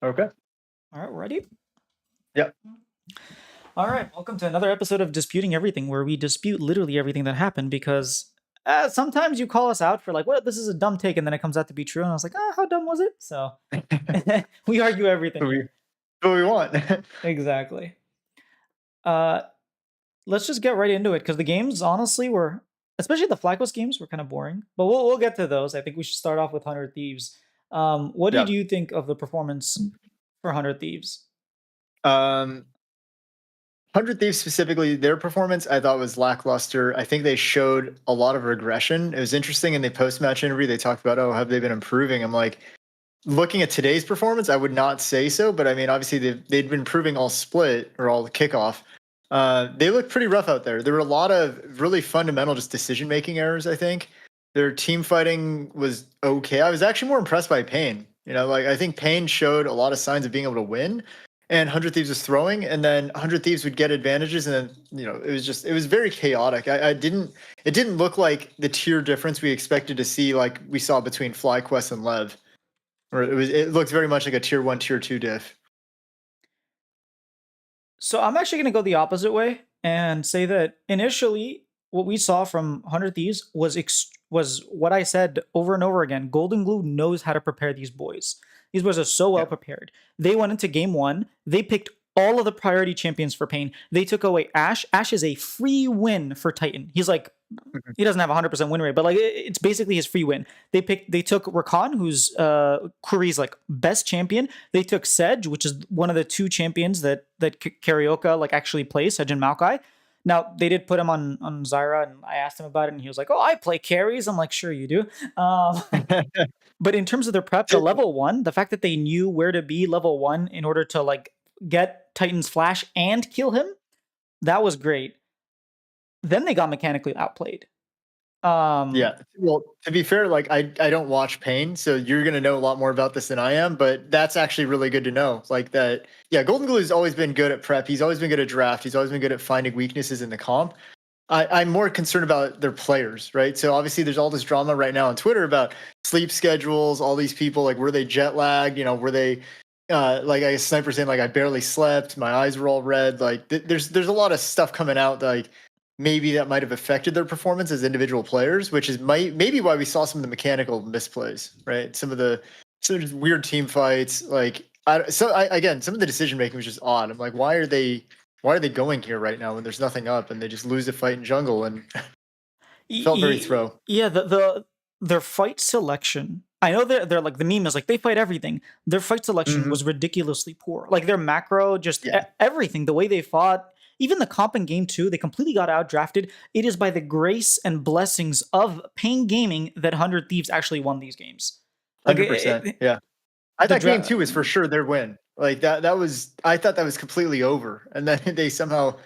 Okay. All right, ready? Yep. All right, welcome to another episode of Disputing Everything, where we dispute literally everything that happened because sometimes you call us out for like, what, this is a dumb take, and then it comes out to be true. And I was like, how dumb was it? So we argue everything What we here. what we want. Exactly. Uh, let's just get right into it because the games, honestly, were, especially the FlyQuest games, were kind of boring. But we'll get to those. I think we should start off with 100 Thieves. What did Yeah. you think of the performance for 100 Thieves? 100 Thieves specifically, their performance I thought was lackluster. I think they showed a lot of regression. It was interesting in the post-match interview. They talked about, oh, have they been improving? I'm like, looking at today's performance, I would not say so. But I mean, obviously they'd been improving all split or all kickoff. They looked pretty rough out there. There were a lot of really fundamental just decision-making errors, I think. Their team fighting was okay. I was actually more impressed by Payne. Like I think Payne showed a lot of signs of being able to win, and 100 Thieves was throwing, and then 100 Thieves would get advantages, and then it was very chaotic. It didn't look like the tier difference we expected to see, like we saw between FlyQuest and Lev, or it looked very much like a tier 1, tier 2 diff. So I'm actually going to go the opposite way and say that initially what we saw from 100 Thieves was what I said over and over again. Golden Glue knows how to prepare these boys. These boys are so well Yeah. prepared. They went into game 1, they picked all of the priority champions for Pain. They took away Ash. Ash is a free win for Titan. He's like, Mhm. he doesn't have a 100% win rate, but like it's basically his free win. They took Rakan, who's Kuri's like best champion. They took Sedge, which is one of the two champions that Karioka like actually plays, Sedge and Maokai. Now they did put him on Zyra, and I asked him about it, and he was like, "Oh, I play carries." I'm like, "Sure, you do." Um, but in terms of their prep, the level one, the fact that they knew where to be level one in order to like get Titan's flash and kill him, that was great. Then they got mechanically outplayed. Um, Yeah. Well, to be fair, like I don't watch Pain, so you're gonna know a lot more about this than I am. But that's actually really good to know. Like that, yeah. Golden Glue's always been good at prep. He's always been good at draft. He's always been good at finding weaknesses in the comp. I'm more concerned about their players, right? So obviously, there's all this drama right now on Twitter about sleep schedules. All these people, like, were they jet lagged? Were they like I guess Sniper saying like I barely slept, my eyes were all red. Like there's a lot of stuff coming out that, like maybe that might have affected their performance as individual players, which is maybe why we saw some of the mechanical misplays, right? Some of the weird team fights, like again, some of the decision making was just odd. I'm like, why are they going here right now when there's nothing up and they just lose a fight in jungle, and felt very throw. Yeah, their fight selection. I know they're like the meme is like they fight everything. Their fight selection Hmm. was ridiculously poor. Like their macro, just Yeah, everything. The way they fought, even the comp in game 2, they completely got outdrafted. It is by the grace and blessings of Pain Gaming that 100 Thieves actually won these games. Like 100%. Yeah. I the thought game two was for sure their win. Like that was I thought that was completely over, and then they somehow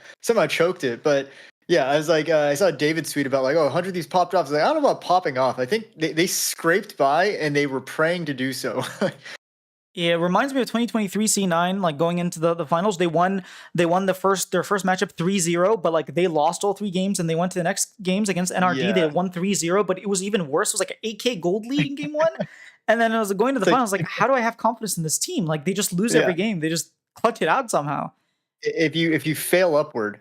choked it. But yeah, I was like, I saw David's tweet about like, oh, 100 these popped off. I was like, I don't know about popping off. I think they scraped by and they were praying to do so. Yeah, it reminds me of 2023 C9, like going into the finals. They won their first matchup 3-0, but like they lost all 3 games and they went to the next games against NRD. They Yeah, won 3-0, but it was even worse. It was like an 8K gold lead in game 1. And then I was going to the it's like finals, like, how do I have confidence in this team? Like they just lose every yeah, game. They just clutch it out somehow. if you fail upward.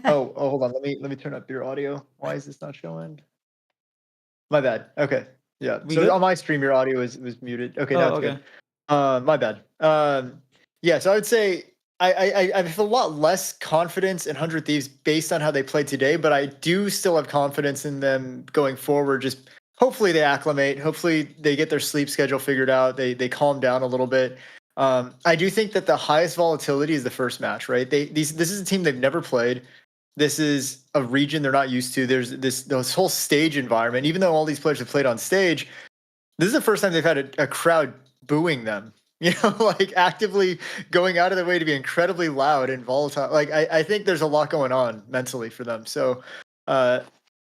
Oh, hold on. Let me turn up your audio. Why is this not showing? My bad. Okay. Yeah. We So good? on my stream, your audio was muted. Okay, now Oh, it's okay. good. My bad. Yeah. So I would say I have a lot less confidence in 100 Thieves based on how they played today, but I do still have confidence in them going forward. Just hopefully they acclimate. Hopefully they get their sleep schedule figured out. They calm down a little bit. I do think that the highest volatility is the first match, right? This is a team they've never played. This is a region they're not used to. There's this whole stage environment. Even though all these players have played on stage, this is the first time they've had a crowd booing them. Like actively going out of their way to be incredibly loud and volatile. Like I think there's a lot going on mentally for them. So uh,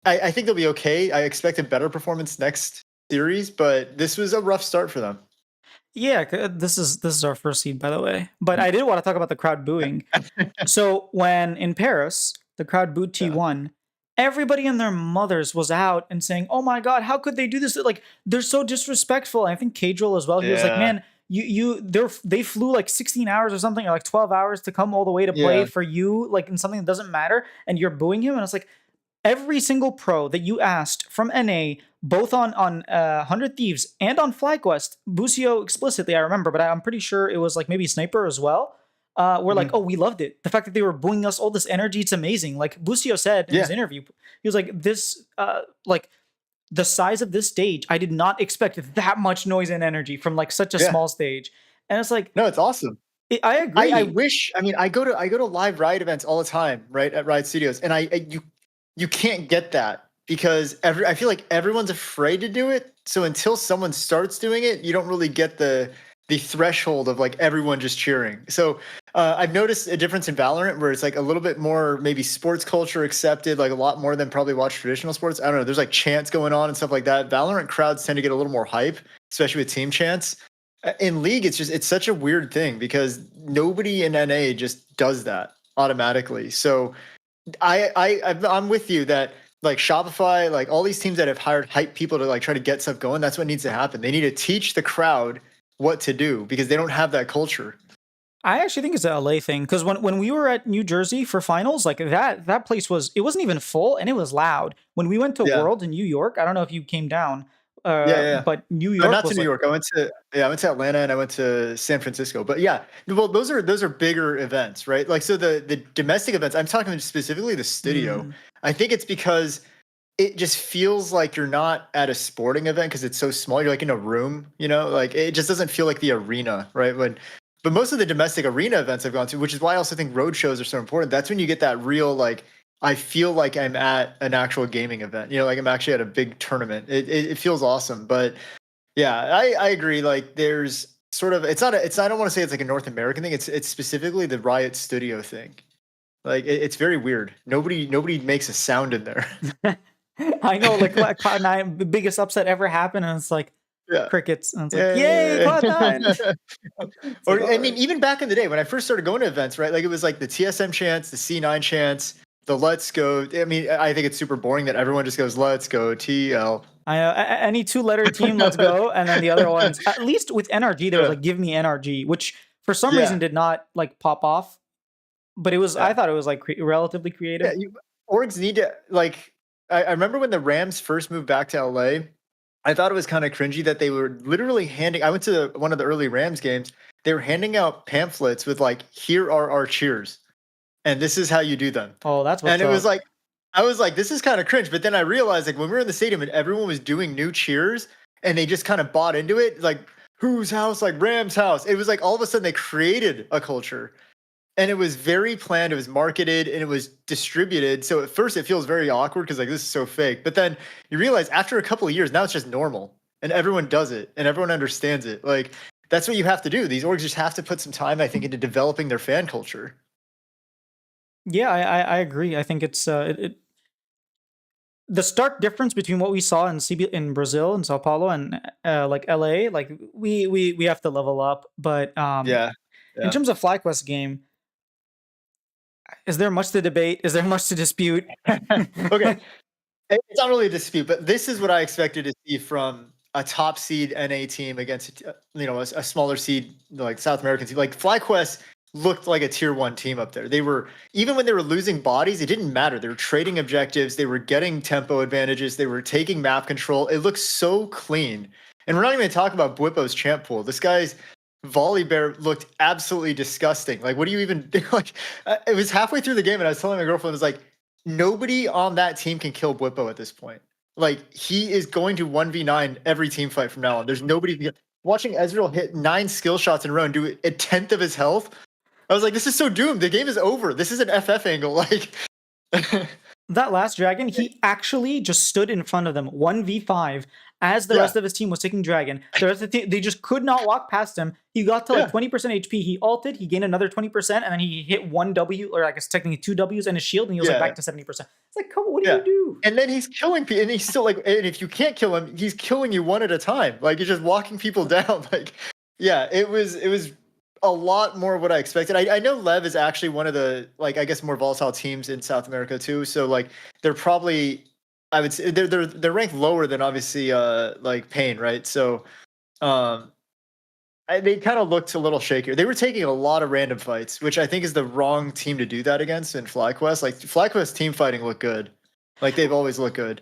I think they'll be okay. I expect a better performance next series, but this was a rough start for them. Yeah, this is our first seed, by the way. But I did want to talk about the crowd booing. So when in Paris, the crowd booed Yeah. T1, everybody and their mothers was out and saying, "Oh my god, how could they do this? Like they're so disrespectful." And I think Cadril as well. He was like, Yeah. "Man, they flew like 16 hours or something, or like 12 hours to come all the way to play Yeah. for you, like in something that doesn't matter, and you're booing him. And it's like every single pro that you asked from NA, both on 100 Thieves and on FlyQuest, Busio explicitly, I remember, but I'm pretty sure it was like maybe Sniper as well. We're like, Mhm. oh, we loved it. The fact that they were booing us all this energy, it's amazing. Like Busio said in his Yeah. interview, he was like, this, like the size of this stage, I did not expect that much noise and energy from like such a Yeah. small stage. And it's like, No, it's awesome. I I agree. wish. I mean, I go to live Riot events all the time, right, at Riot Studios, and you can't get that because I feel like everyone's afraid to do it. So until someone starts doing it, you don't really get the threshold of like everyone just cheering. So I've noticed a difference in Valorant where it's like a little bit more maybe sports culture accepted, like a lot more than probably watch traditional sports. I don't know. There's like chants going on and stuff like that. Valorant crowds tend to get a little more hype, especially with team chants. In League, it's such a weird thing because nobody in NA just does that automatically. So I'm with you that like Shopify, like all these teams that have hired hype people to like try to get stuff going, that's what needs to happen. They need to teach the crowd what to do because they don't have that culture. I actually think it's a LA thing because when we were at New Jersey for finals, like that place was, it wasn't even full and it was loud. When we went to Yeah. World in New York, I don't know if you came down, Yeah, yeah, yeah. but New York Not to was New like, York. I went to Atlanta and I went to San Francisco. But yeah, well, those are bigger events, right? Like so the domestic events. I'm talking specifically the studio. mm, I think it's because it just feels like you're not at a sporting event because it's so small. You're like in a room, you know, like it just doesn't feel like the arena, right? But most of the domestic arena events I've gone to, which is why I also think road shows are so important. That's when you get that real, like, I feel like I'm at an actual gaming event, you know, like I'm actually at a big tournament. It feels awesome. But yeah, I agree. Like there's sort of, I don't want to say it's like a North American thing. It's specifically the Riot Studio thing. Like it's very weird. Nobody makes a sound in there. I know, like Cloud9, the biggest upset ever happened, and it's like Yeah. crickets, and it's like, yay, Yeah. Cloud9. It's like, Or all I mean, right. even back in the day when I first started going to events, right? Like it was like the TSM chants, the C9 chants, the Let's Go. I mean, I think it's super boring that everyone just goes Let's Go TL. I know any two-letter team, let's go, and then the other ones. At least with NRG, there was Yeah. like "Give me NRG," which for some reason Yeah. did not like pop off, but it was. I Yeah. thought it was like relatively Yeah. creative. Orgs need to like. I remember when the Rams first moved back to LA. I thought it was kind of cringy that they were literally handing. I went to one of the early Rams games. They were handing out pamphlets with like, "Here are our cheers, and this is how you do them." Oh, that's what's And it was up. like, I was like, this is kind of cringe. But then I realized, like, when we were in the stadium and everyone was doing new cheers and they just kind of bought into it, like, whose house? Like, Ram's house. It was like all of a sudden they created a culture and it was very planned. It was marketed and it was distributed. So at first it feels very awkward because, like, this is so fake. But then you realize after a couple of years, now it's just normal and everyone does it and everyone understands it. Like, that's what you have to do. These orgs just have to put some time, I think, into developing their fan culture. Yeah, I agree. I think it's the stark difference between what we saw in in Brazil and Sao Paulo and like LA. Like we have to level up. But Yeah. in Yeah. terms of FlyQuest game, is there much to debate? Is there much to dispute? Okay. It's not really a dispute, but this is what I expected to see from a top seed NA team against a smaller seed like South American team. Like FlyQuest looked like a tier one team up there. They were even when they were losing bodies, it didn't matter. They were trading objectives, they were getting tempo advantages, they were taking map control. It looks so clean. And we're not even talking about Bwipo's champ pool. This guy's volley bear looked absolutely disgusting. Like, what do you even like? It was halfway through the game, and I was telling my girlfriend, I was like, nobody on that team can kill Bwipo at this point. Like he is going to 1v9 every team fight from now on. There's nobody watching Ezreal hit 9 skill shots in a row and do a tenth of his health. I was like, this is so doomed. The game is over. This is an FF angle. Like That last dragon, he actually just stood in front of them 1v5 as the yeah, rest of his team was taking dragon. The rest of the team, they just could not walk past him. He got to like yeah, 20% HP. He ulted, he gained another 20%, and then he hit one W, or I guess technically two Ws and his shield, and he was like yeah, back to 70%. It's like, come on, what do yeah. you do? And then he's killing people, and he's still like, and if you can't kill him, he's killing you one at a time. Like he's just walking people down. Like, yeah, it was a lot more what I expected. I know Lev is actually one of the like I guess more volatile teams in South America too. So like they're probably I would say they're ranked lower than obviously like Pain, right? So um they kind of looked a little shakier. They were taking a lot of random fights, which I think is the wrong team to do that against in FlyQuest. Like FlyQuest team fighting looked good. Like they've always looked good.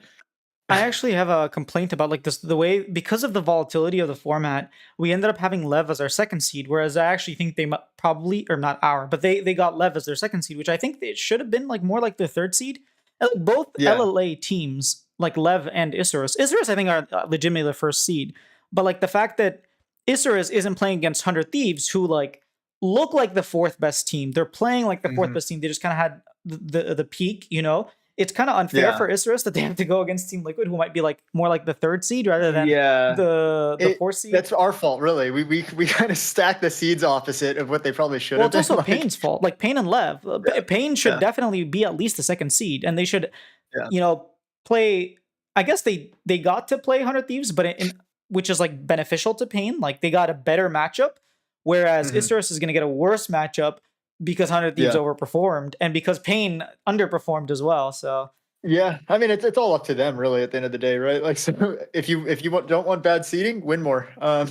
I actually have a complaint about like this the way because of the volatility of the format, we ended up having Lev as our second seed, whereas I actually think they probably or not our, but they got Lev as their second seed, which I think it should have been like more like their third seed. Like, both Yeah. LLA teams, like Lev and Isurus, I think are legitimately the first seed, but like the fact that Isurus isn't playing against 100 Thieves, who like look like the fourth best team. They're playing like the fourth Hmm. best team. They just kind of had the peak, you know. It's kind of unfair Yeah. for Isurus that they have to go against Team Liquid, who might be like more like the third seed rather than Yeah. the fourth seed. That's our fault, really. We kind of stacked the seeds opposite of what they probably should Well, have it's been. also Like, Payne's fault. Like Payne and Lev, yeah, Payne should yeah, definitely be at least the second seed, and they should, yeah. you know, play. I guess they got to play 100 Thieves, but which is like beneficial to Payne. Like they got a better matchup, whereas Hmm. Isurus is going to get a worse matchup because 100 Thieves Yeah. overperformed and because Payne underperformed as well. So Yeah. I mean, it's all up to them, really, at the end of the day, right? Like, so don't want bad seeding, win more. well,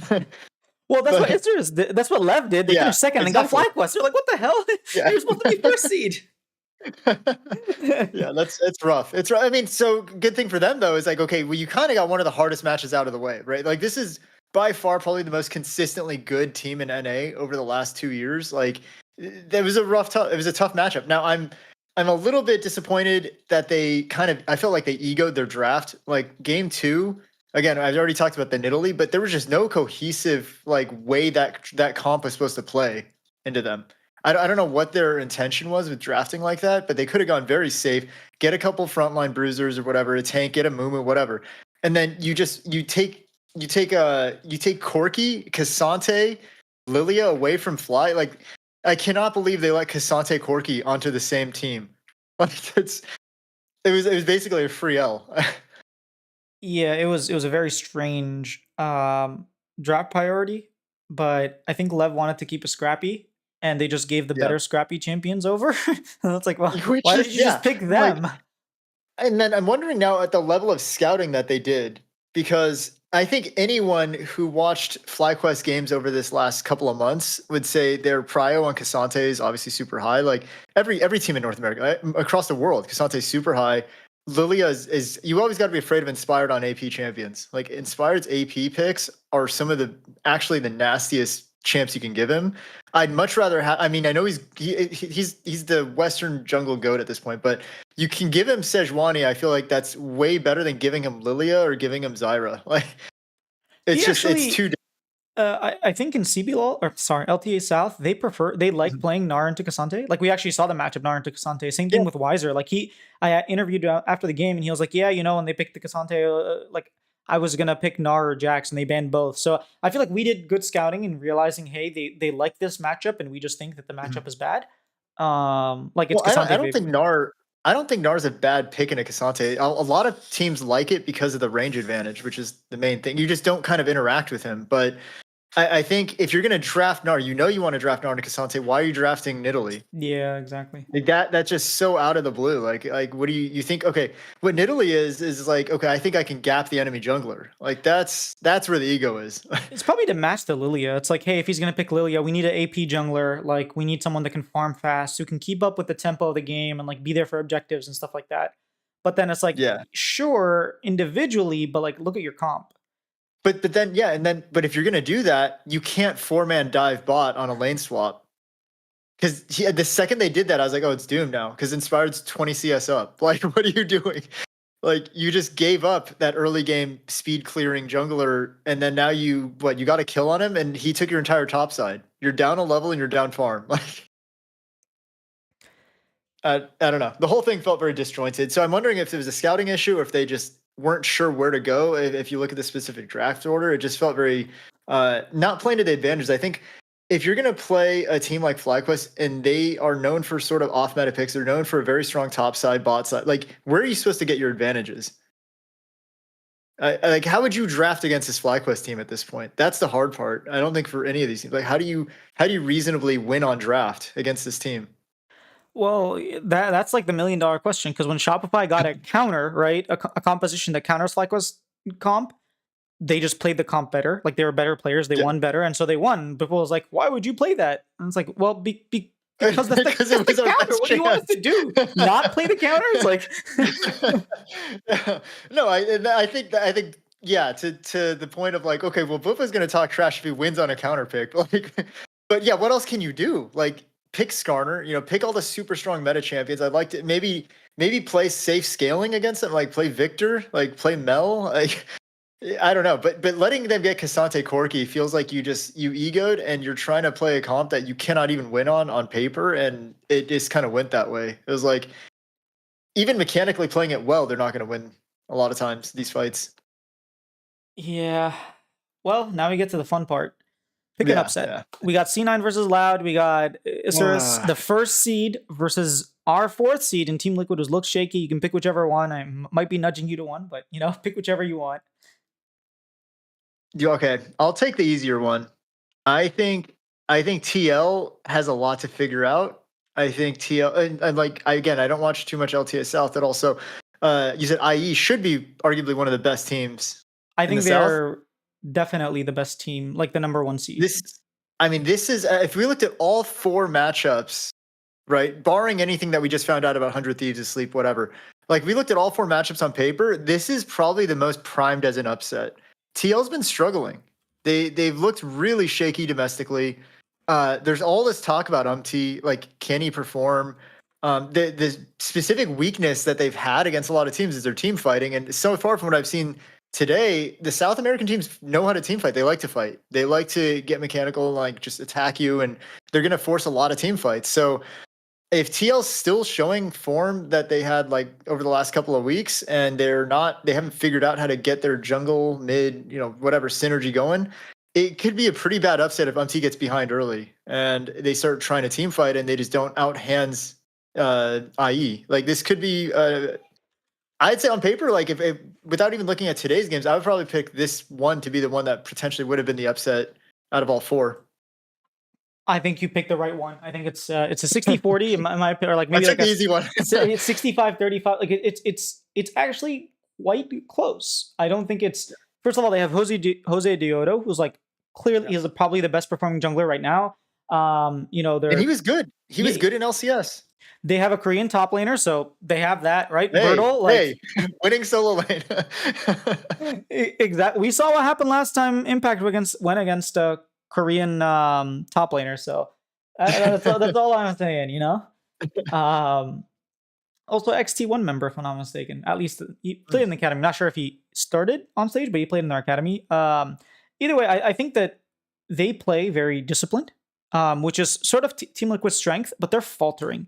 that's what But Isurus did. That's what Lev did. They yeah, finished second and got exactly. FlyQuest. They're like, what the hell? Yeah. You're supposed to be first seed. Yeah, that's it's rough. It's I mean, so good thing for them though is like, okay, well, you kind of got one of the hardest matches out of the way, right? Like this is by far probably the most consistently good team in NA over the last 2 years. Like it was a it was a tough matchup. Now I'm a little bit disappointed that they kind of I felt like they egoed their draft. Like game two, again, I've already talked about the Nidalee, but there was just no cohesive like way that comp was supposed to play into them. I don't know what their intention was with drafting like that, but they could have gone very safe, get a couple frontline bruisers or whatever, a tank, get a Mumu, whatever, and then you take Corki, Cassante, Lilia away from Fly. Like I cannot believe they let Cassante Corki onto the same team. Like it was basically a free L. Yeah, it was a very strange draft priority, but I think Lev wanted to keep a scrappy, and they just gave the Yeah, better scrappy champions over. And it's like, well, which why is did you yeah, just pick I'm like them? and then I'm wondering now at the level of scouting that they did, because I think anyone who watched FlyQuest games over this last couple of months would say their prio on Cassante is obviously super high. Like every team in North America, across the world, Cassante is super high. Lilia is you always got to be afraid of Inspired on AP champions. Like Inspired's AP picks are some of the actually the nastiest champs you can give him. I'd much rather have. I mean, I know he's the Western jungle goat at this point, but you can give him Sejuani. I feel like that's way better than giving him Lilia or giving him Zyra. Like He it's actually too. I think in CBLOL or sorry LTA South they like Mhm. playing Gnar into Cassante. Like we actually saw the matchup Gnar into Cassante. Same thing Yeah. with Weiser. Like I interviewed after the game and he was like, yeah, you know, when they picked the Cassante, like I was gonna pick Gnar or Jax and they banned both. So I feel like we did good scouting and realizing, hey, they like this matchup and we just think that the Mhm. matchup is bad. Like it's Well, I Cassante don't think favored. Nar. I don't think Nar's a bad pick in a Cassante. A lot of teams like it because of the range advantage, which is the main thing. You just don't kind of interact with him. But I think if you're going to draft Nar, you know you want to draft Nar into Cassante. Why are you drafting Nidalee? Yeah, exactly. Like that's just so out of the blue. Like what do you think? Okay, what Nidalee is like. Okay, I think I can gap the enemy jungler. Like that's where the ego is. It's probably to match the Lilia. It's like, hey, if he's gonna pick Lilia, we need an AP jungler. Like, we need someone that can farm fast, who can keep up with the tempo of the game and like be there for objectives and stuff like that. But then it's like, Yeah, sure, individually, but like, look at your comp. but then yeah, and then but if you're gonna do that, you can't 4-man dive bot on a lane swap. Because the second they did that, I was like, oh, it's doomed now. Because Inspired's 20 CS up. Like, what are you doing? Like, you just gave up that early game speed clearing jungler, and then now you got a kill on him, and he took your entire top side. You're down a level and you're down farm. Like, I don't know. The whole thing felt very disjointed. So I'm wondering if it was a scouting issue or if they just weren't sure where to go. If you look at the specific draft order, it just felt very not playing to the advantage. I think if you're going to play a team like FlyQuest and they are known for sort of off meta picks, they're known for a very strong top side, bot side. Like, where are you supposed to get your advantages? Like, how would you draft against this FlyQuest team at this point? That's the hard part. I don't think for any of these teams. Like, how do you reasonably win on draft against this team? Well, that's like the $1 million question. Because when Shopify got a counter, right, a composition that counters FlyQuest comp, they just played the comp better. Like they were better players, they Yeah. won better, and so they won. But people was like, "Why would you play that?" And it's like, "Well, because that's Because that's it the was our counter. best What do you want us to do? Not play the counters?" Like, No, I think yeah, to the point of like, okay, well, Buffa's gonna talk trash if he wins on a counter pick. Like, but yeah, what else can you do? Like, pick Skarner, pick all the super strong meta champions. I'd like to maybe play safe scaling against them, like play Victor, like play Mel. Like, I don't know, but letting them get Cassante Corki feels like you egoed and you're trying to play a comp that you cannot even win on paper, and it just kind of went that way. It was like, even mechanically playing it well, they're not going to win a lot of times these fights. yeah. Well, now we get to the fun part. Pick an Yeah, upset. yeah. We got C9 versus Loud. We got Isurus, Ah. the first seed versus our fourth seed, and Team Liquid was looks shaky. You can pick whichever one. I might be nudging you to one, but pick whichever you want. Okay, I'll take the easier one. I think TL has a lot to figure out. I think TL and like again, I don't watch too much LTA South at all. So you said IE should be arguably one of the best teams I in the think South. they're definitely the best team, like the number one seed. This is if we looked at all four matchups, right? Barring anything that we just found out about 100 Thieves Asleep, whatever. Like, we looked at all four matchups on paper. This is probably the most primed as an upset. TL's been struggling. They've looked really shaky domestically. There's all this talk about like, can he perform? The specific weakness that they've had against a lot of teams is their team fighting. And so far from what I've seen today, the South American teams know how to team fight. They like to fight. They like to get mechanical, like just attack you, and they're going to force a lot of team fights. So if TL's still showing form that they had like over the last couple of weeks, and they haven't figured out how to get their jungle mid, whatever synergy going, it could be a pretty bad upset if gets behind early and they start trying to team fight and they just don't out hands IE. Like, this could be I'd say on paper, like if without even looking at today's games, I would probably pick this one to be the one that potentially would have been the upset out of all four. I think you picked the right one. I think it's a 60-40 in my opinion, or like maybe like the easy one. it's 65-35. Like it's actually quite close. I don't think it's. First of all, they have Jose Dioto, who's like clearly he's probably the best performing jungler right now. And he was good. He was good in LCS. They have a Korean top laner, so they have that, right? Hey, winning solo lane. Exactly. We saw what happened last time Impact went against a Korean top laner, so that's all I'm saying, Also, XT1 member, if I'm not mistaken. At least he played in the academy. Not sure if he started on stage, but he played in their academy. Either way, I think that they play very disciplined, which is sort of Team Liquid's strength, but they're faltering.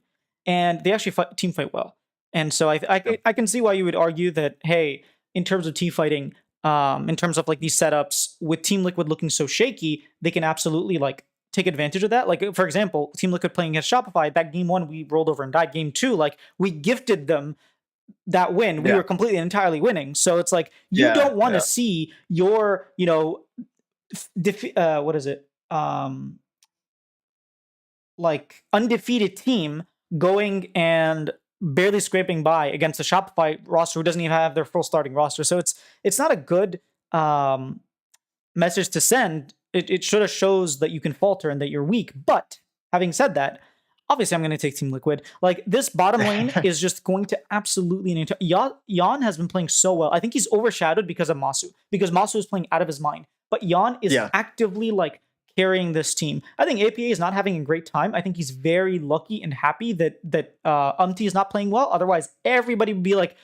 And they actually team fight well. And so I can see why you would argue that, hey, in terms of team fighting, in terms of like these setups, with Team Liquid looking so shaky, they can absolutely like take advantage of that. Like, for example, Team Liquid playing against Shopify, that game 1 we rolled over and died. Game 2, like, we gifted them that win. We were completely and entirely winning. So it's like, you don't want to see your, what is it? Like, undefeated team going and barely scraping by against a Shopify roster who doesn't even have their full starting roster. So it's not a good message to send. It sort of shows that you can falter and that you're weak. But having said that, obviously I'm going to take Team Liquid. Like, this bottom lane is just going to absolutely... Jan has been playing so well. I think he's overshadowed because of Masu. Because Masu is playing out of his mind. But Jan is actively like carrying this team. I think APA is not having a great time. I think he's very lucky and happy that is not playing well. Otherwise, everybody would be like,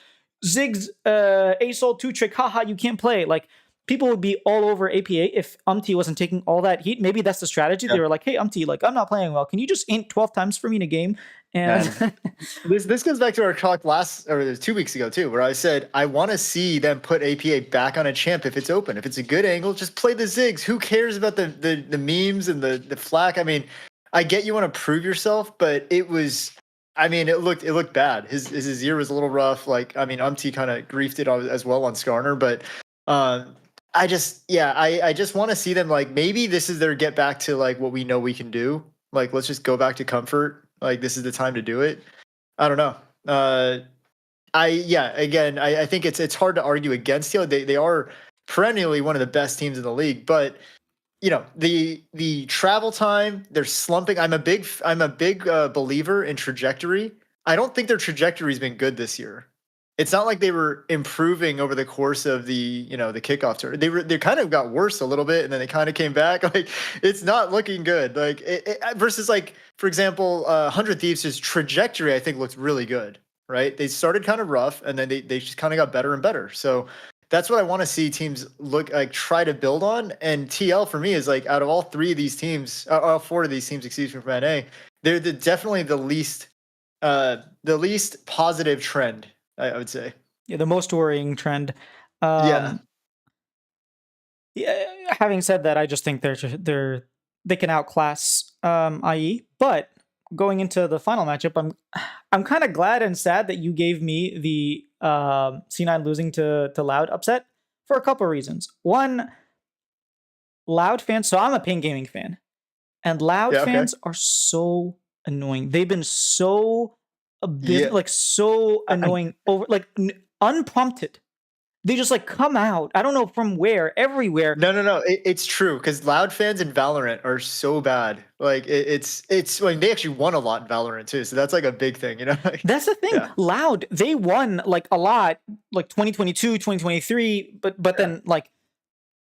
Ziggs, ASOL 2-trick, haha, you can't play. Like, people would be all over APA if wasn't taking all that heat. Maybe that's the strategy. They were like, hey, like, I'm not playing well. Can you just int 12 times for me in a game? And this goes back to our talk 2 weeks ago too, where I said I want to see them put APA back on a champ if it's open. If it's a good angle, just play the Ziggs. Who cares about the memes and the flack? I mean, I get you want to prove yourself, but it looked bad. His ear was a little rough. Like, I mean, kind of griefed it as well on Skarner, but I just want to see them, like, maybe this is their get back to like what we know we can do. Like, let's just go back to comfort. Like, this is the time to do it. I don't know. I think it's hard to argue against. They are perennially one of the best teams in the league. But the travel time, they're slumping. I'm a big believer in trajectory. I don't think their trajectory's been good this year. It's not like they were improving over the course of the kickoff tour. They kind of got worse a little bit, and then they kind of came back. Like it's not looking good. Like versus like for example, 100 Thieves' trajectory I think looked really good. Right, they started kind of rough, and then they just kind of got better and better. So that's what I want to see teams try to build on. And TL for me is like out of all three of these teams, all four of these teams, excuse me, from NA, they're definitely the least positive trend, I would say. Yeah, the most worrying trend. Yeah. Yeah, having said that, I just think they can outclass IE. But going into the final matchup, I'm kind of glad and sad that you gave me the C9 losing to Loud upset for a couple of reasons. One, Loud fans. So I'm a Pain Gaming fan, and Loud Yeah. Okay. fans are so annoying. They've been so Yeah. so annoying over unprompted. They just like come out. I don't know from where, everywhere. No. It's true because Loud fans in Valorant are so bad. Like it's like they actually won a lot in Valorant too. So that's like a big thing, That's the thing. Yeah. Loud, they won like a lot, like 2022, 2023, but then like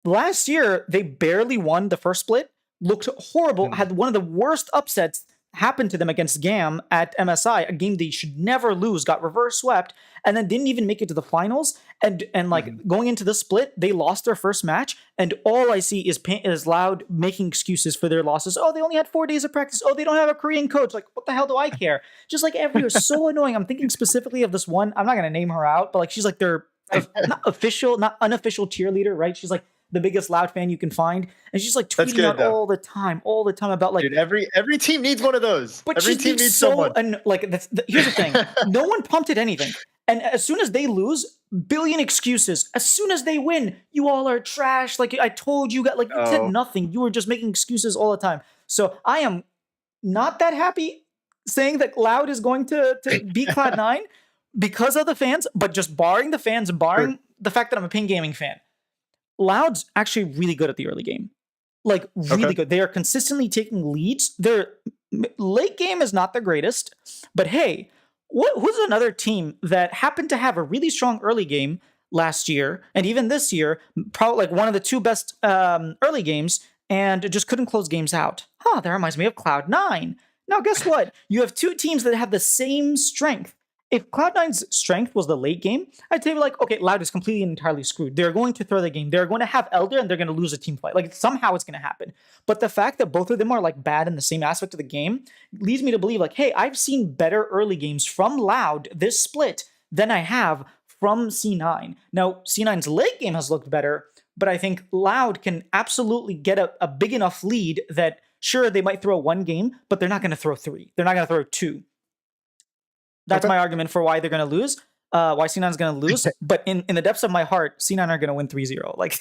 last year they barely won the first split. Looked horrible. Mm. Had one of the worst upsets happen to them against GAM at MSI, a game they should never lose. Got reverse swept, and then didn't even make it to the finals. And going into the split, they lost their first match, and all I see is Loud making excuses for their losses. Oh, they only had 4 days of practice. Oh, they don't have a Korean coach. Like, what the hell do I care? Just like everywhere, so annoying. I'm thinking specifically of this one. I'm not gonna name her out, but like she's like their not unofficial cheerleader, right? She's like the biggest Loud fan you can find, and she's like tweeting good, out though. all the time about like. Dude, every team needs one of those. But Every she's team being needs so someone. here's the thing: no one prompted anything, and as soon as they lose, billion excuses. As soon as they win, you all are trash. Like I told you, you said Oh. nothing. You were just making excuses all the time. So I am not that happy saying that Loud is going to beat Cloud9 because of the fans, but just barring the fans and barring the fact that I'm a Ping Gaming fan. Loud's actually really good at the early game. Like, really good. They are consistently taking leads. Their late game is not the greatest, but hey, who's another team that happened to have a really strong early game last year, and even this year, probably like one of the two best early games, and just couldn't close games out? That reminds me of Cloud9. Now, guess what? You have two teams that have the same strength. If Cloud9's strength was the late game, I'd say like, okay, Loud is completely and entirely screwed. They're going to throw the game. They're going to have Elder and they're going to lose a team fight. Like somehow it's going to happen. But the fact that both of them are like bad in the same aspect of the game leads me to believe like, hey, I've seen better early games from Loud this split than I have from C9. Now, C9's late game has looked better, but I think Loud can absolutely get a big enough lead that sure, they might throw one game, but they're not going to throw three. They're not going to throw two. That's my argument for why they're going to lose. Why C9 is going to lose, but in the depths of my heart, C9 are going to win 3-0. Like,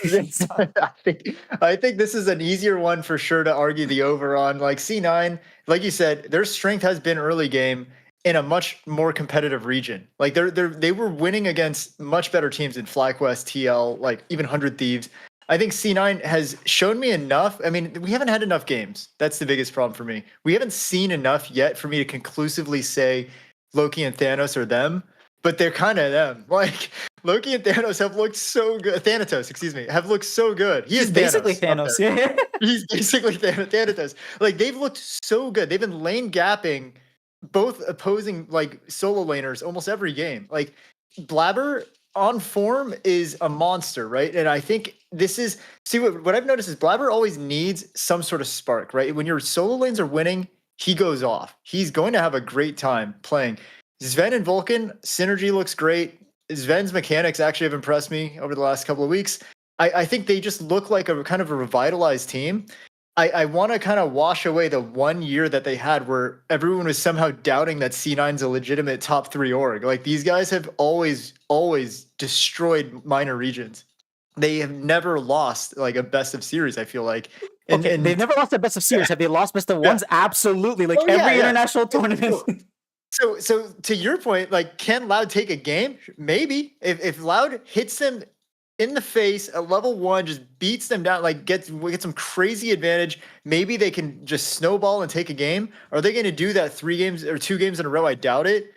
I think this is an easier one for sure to argue the over on. Like C9, like you said, their strength has been early game in a much more competitive region. Like they were winning against much better teams in FlyQuest, TL, like even 100 Thieves. I think C9 has shown me enough. I mean, we haven't had enough games. That's the biggest problem for me. We haven't seen enough yet for me to conclusively say Loki and Thanos are them, but they're kind of them. Like Loki and Thanos have looked so good. Thanatos, excuse me, have looked so good. He's basically Thanos. Yeah. He's basically Thanatos. Like they've looked so good. They've been lane gapping both opposing like solo laners almost every game. Like Blabber on form is a monster, right? And I think this is what I've noticed is Blabber always needs some sort of spark, right? When your solo lanes are winning, he goes off. He's going to have a great time playing. Sven and Vulcan, synergy looks great. Sven's mechanics actually have impressed me over the last couple of weeks. I think they just look like a kind of a revitalized team. I want to kind of wash away the 1 year that they had where everyone was somehow doubting that C9's a legitimate top 3 org. Like these guys have always destroyed minor regions. They have never lost like a best of series, I feel like. And they've never lost a best of series. Have they lost best of ones? Absolutely. Like every international tournament. So to your point, like, can Loud take a game? Maybe. If Loud hits them in the face at level 1, just beats them down, like gets some crazy advantage. Maybe they can just snowball and take a game. Are they going to do that 3 games or 2 games in a row? I doubt it.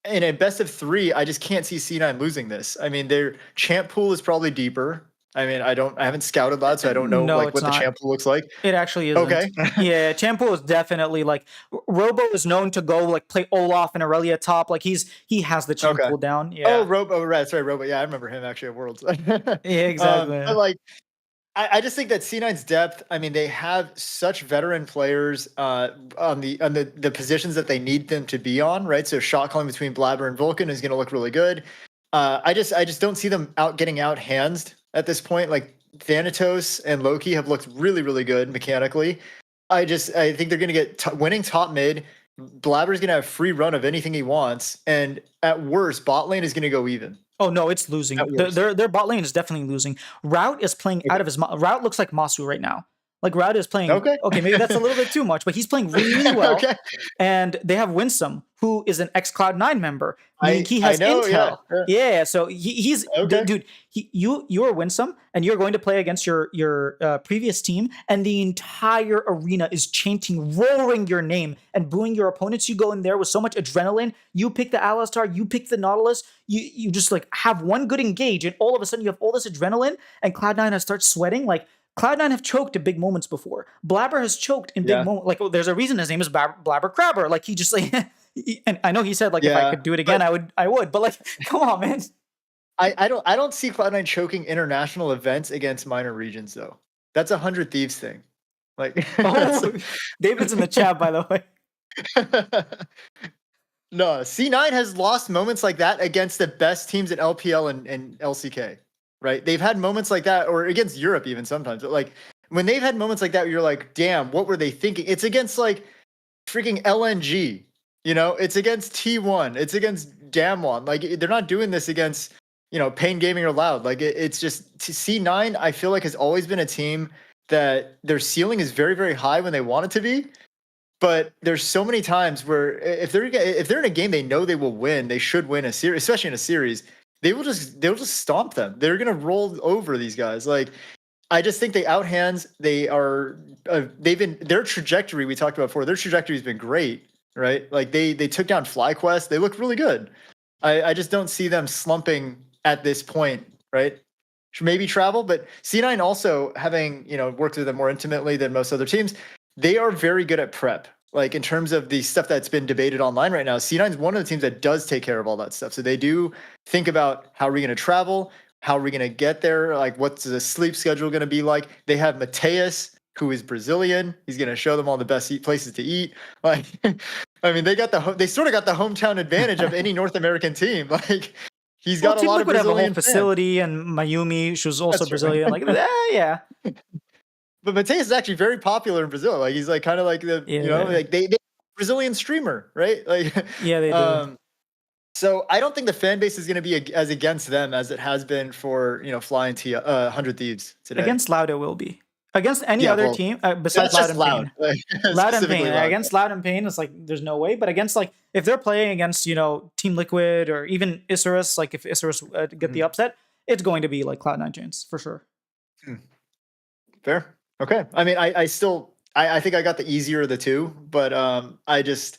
In a best of 3, I just can't see C9 losing this. I mean, their champ pool is probably deeper. I mean, I haven't scouted that, so I don't know No, like it's what the not. champ pool looks like. It actually Okay. isn't. Yeah, Champo is definitely like Robo is known to go like play Olaf and Aurelia top. Like he has the champ Okay. pool down. Oh, Yeah. Right, that's right, Robo. Yeah, I remember him actually at Worlds. Yeah, But exactly. like I just think that C9's depth, I mean, they have such veteran players on the positions that they need them to be on, right? So shot calling between Blabber and Vulcan is going to look really good. I just don't see them getting out hands at this point. Like Thanatos and Loki have looked really, really good mechanically. I think they're going to get winning top mid. Blabber's going to have free run of anything he wants, and at worst, bot lane is going to go even. Oh no, it's At losing. worst. Their bot lane is definitely losing. Route is playing out Okay. of his. Route looks like Masu right now. Like Route is playing. Okay. Okay, maybe that's a little bit too much, but he's playing really, really well. Okay. And they have Winsome, who is an ex Cloud9 member, meaning he I has know. Yeah. intel. Yeah, so he's Okay. dude. You're Winsome, and you're going to play against your previous team, and the entire arena is chanting, roaring your name, and booing your opponents. You go in there with so much adrenaline. You pick the Alistar, you pick the Nautilus. You just like have one good engage, and all of a sudden you have all this adrenaline, and Cloud9 has started sweating. Like Cloud9 have choked at big moments before. Blabber has choked in big Yeah. moments. Like, there's a reason his name is Blabber Crabber. Like, he just like, and I know he said like, if I Yeah. could do it again, But I would. But like, come on, man. I don't see Cloud9 choking international events against minor regions though. That's a 100 Thieves thing. Like that's Oh, David's in the chat, by the way. no, C9 has lost moments like that against the best teams in LPL and LCK, right? They've had moments like that, or against Europe even sometimes. But like when they've had moments like that, you're like, damn, what were they thinking? It's against like freaking LNG, it's against T1, it's against Damwon. Like they're not doing this against, Pain Gaming or Loud. Like it's just C9, I feel like has always been a team that their ceiling is very, very high when they want it to be. But there's so many times where if they're in a game they know they will win, they should win a series, especially in a series. They'll just stomp them. They're gonna roll over these guys. Like I just think they out hands. They are they've been their trajectory we talked about before. Their trajectory has been great, right? Like they took down FlyQuest. They look really good. I just don't see them slumping at this point, right? Maybe travel, but C9 also having worked with them more intimately than most other teams, they are very good at prep. Like in terms of the stuff that's been debated online right now, C9 is one of the teams that does take care of all that stuff. So they do think about how are we going to travel, how are we going to get there, like what's the sleep schedule going to be like. They have Mateus, who is Brazilian. He's going to show them all the best places to eat. Like, I mean, they sort of got the hometown advantage of any North American team. Like, he's Well, got a Team lot of Liquid have a whole Brazilian fans. facility, and Mayumi, she was also That's true. Brazilian. Like, yeah, But Mateus is actually very popular in Brazil. Like he's like kind of like the yeah, like they Brazilian streamer, right? Like yeah, they do. um so I don't think the fan base is going to be as against them as it has been for, Flying 100 Thieves today. Against Loud, it will be. Against any Yeah, other well, team besides that's Loud just and loud. Pain. Like, Loud and Pain. specifically loud. Against Loud and Pain, it's like there's no way. But against like if they're playing against Team Liquid or even Isurus, like if Isurus get the Mhm. upset, it's going to be like Cloud9 Chains for sure. Hmm. Fair. Okay. I mean, I still I think I got the easier of the two, but I just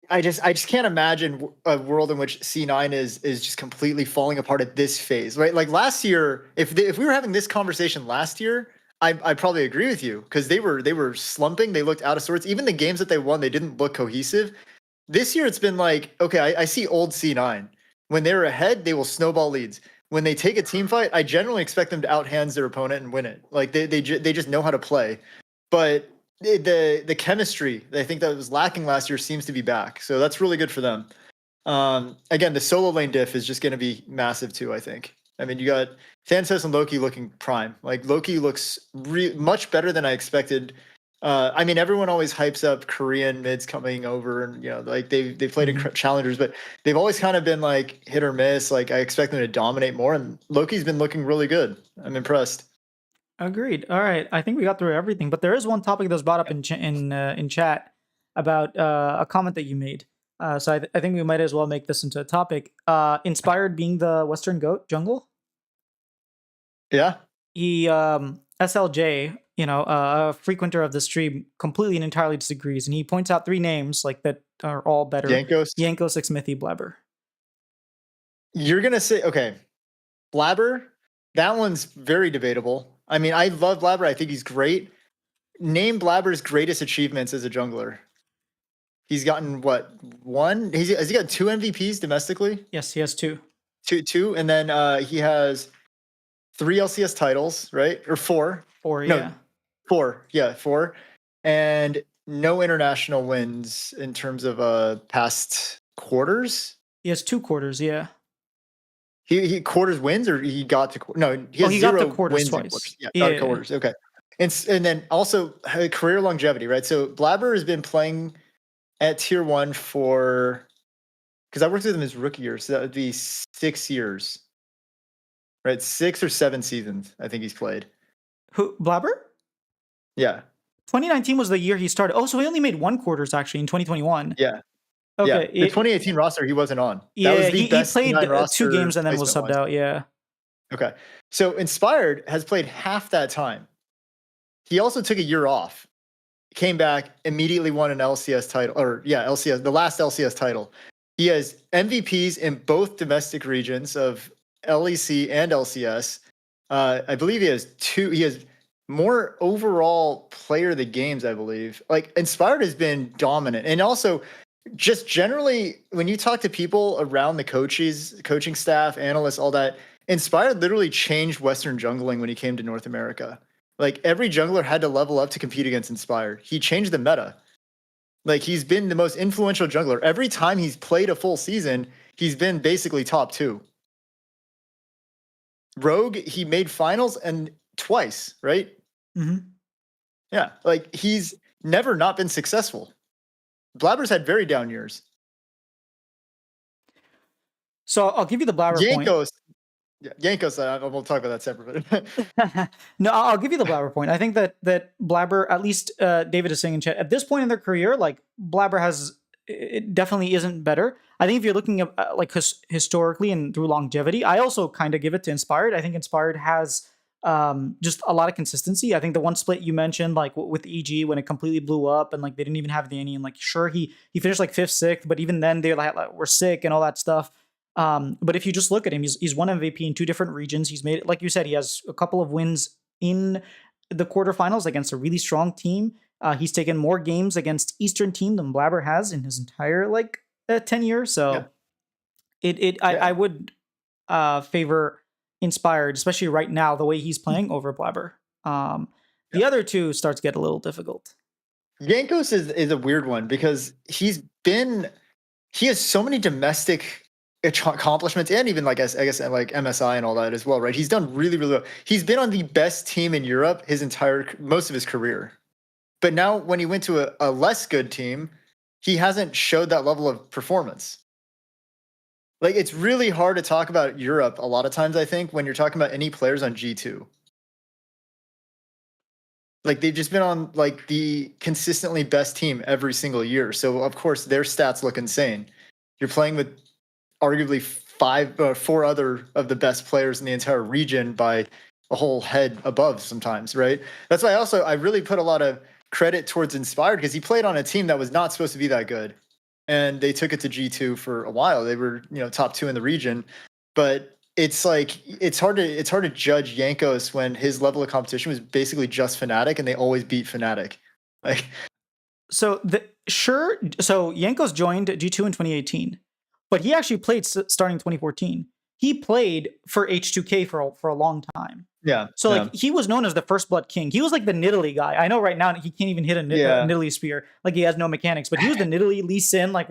can't imagine a world in which C9 is just completely falling apart at this phase, right? Like last year, if we were having this conversation last year, I probably agree with you because they were slumping, they looked out of sorts. Even the games that they won, they didn't look cohesive. This year, it's been like, okay, I see old C9. When they're ahead, they will snowball leads. When they take a team fight, I generally expect them to outhands their opponent and win it. Like they just know how to play. But the chemistry that I think that was lacking last year seems to be back. So that's really good for them. Again, the solo lane diff is just going to be massive too, I think. I mean, you got Thanos and Loki looking prime. Like Loki looks much better than I expected. I mean, everyone always hypes up Korean mids coming over, and like they played in challengers, but they've always kind of been like hit or miss. Like I expect them to dominate more, and Loki's been looking really good. I'm impressed. Agreed. All right, I think we got through everything, but there is one topic that was brought up in chat about a comment that you made. So I think we might as well make this into a topic. Inspired being the Western Goat jungle. Yeah. He SLJ, a frequenter of the stream, completely and entirely disagrees, and he points out three names like that are all better: Jankos. Yanko, Smithy, Blabber. You're gonna say okay, Blabber. That one's very debatable. I mean, I love Blabber. I think he's great. Name Blabber's greatest achievements as a jungler. He's gotten what one? Has he got two MVPs domestically? Yes, he has two. Two, and then he has three LCS titles, right? Or four? Four, No, yeah. four. Yeah, four, and no international wins in terms of past quarters. He has two quarters, yeah. He quarters wins, or he got to no. He Oh, has he got to zero quarters wins in twice. quarters. Yeah, got to Yeah. quarters. Okay, and then also career longevity, right? So Blabber has been playing at tier 1 for, because I worked with him his rookie year, so that would be 6 years, right? 6 or 7 seasons, I think he's played. Who, Blabber? Yeah, 2019 was the year he started. Oh, so he only made one quarters actually in 2021. yeah, yeah. Okay. The 2018 roster he wasn't on. That Yeah, was the he best played C9 two roster games and then was placement subbed wise. out. Yeah. Okay, so Inspired has played half that time. He also took a year off, came back, immediately won an LCS title, or yeah, LCS, the last LCS title. He has MVPs in both domestic regions of LEC and LCS. I believe he has two. He has more overall player of the games, I believe. Like Inspired has been dominant, and also just generally when you talk to people around the coaching staff, analysts, all that, Inspired literally changed Western jungling when he came to North America. Like every jungler had to level up to compete against Inspired. He changed the meta. Like he's been the most influential jungler. Every time he's played a full season, he's been basically top 2. Rogue, he made finals and twice, right? Mm-hmm. Yeah, like he's never not been successful. Blabber's had very down years. So I'll give you the Blabber point. Yankos, yeah, Yankos. We'll talk about that separately. No, I'll give you the Blabber point. I think that Blabber, at least David is saying in chat, at this point in their career, like Blabber has, it definitely isn't better. I think if you're looking at like historically and through longevity, I also kind of give it to Inspired. I think Inspired has just a lot of consistency. I think the one split you mentioned, like with EG, when it completely blew up and like they didn't even have the any, and like sure he finished like 5th, 6th, but even then they like were sick and all that stuff. But if you just look at him, he's won MVP in 2 different regions. He's made, like you said, he has a couple of wins in the quarterfinals against a really strong team. He's taken more games against Eastern team than Blabber has in his entire like 10 years. So I would favor Inspired, especially right now, the way he's playing over Blabber. The other two starts to get a little difficult. Yankos is a weird one because he has so many domestic accomplishments, and even like I guess like MSI and all that as well, right? He's done really, really well. He's been on the best team in Europe most of his career. But now when he went to a less good team, he hasn't showed that level of performance. Like it's really hard to talk about Europe a lot of times, I think, when you're talking about any players on G2. Like they've just been on like the consistently best team every single year. So of course their stats look insane. You're playing with arguably 4 other of the best players in the entire region by a whole head above sometimes, right? That's why I really put a lot of credit towards Inspired, because he played on a team that was not supposed to be that good. And they took it to G2 for a while. They were, top 2 in the region. But it's like it's hard to judge Yankos when his level of competition was basically just Fnatic, and they always beat Fnatic. Like so Yankos joined G2 in 2018. But he actually played starting 2014. He played for H2K for a long time. Yeah. So like he was known as the First Blood King. He was like the Nidalee guy. I know right now he can't even hit a Nidalee spear. Like he has no mechanics. But he was the Nidalee Lee Sin, like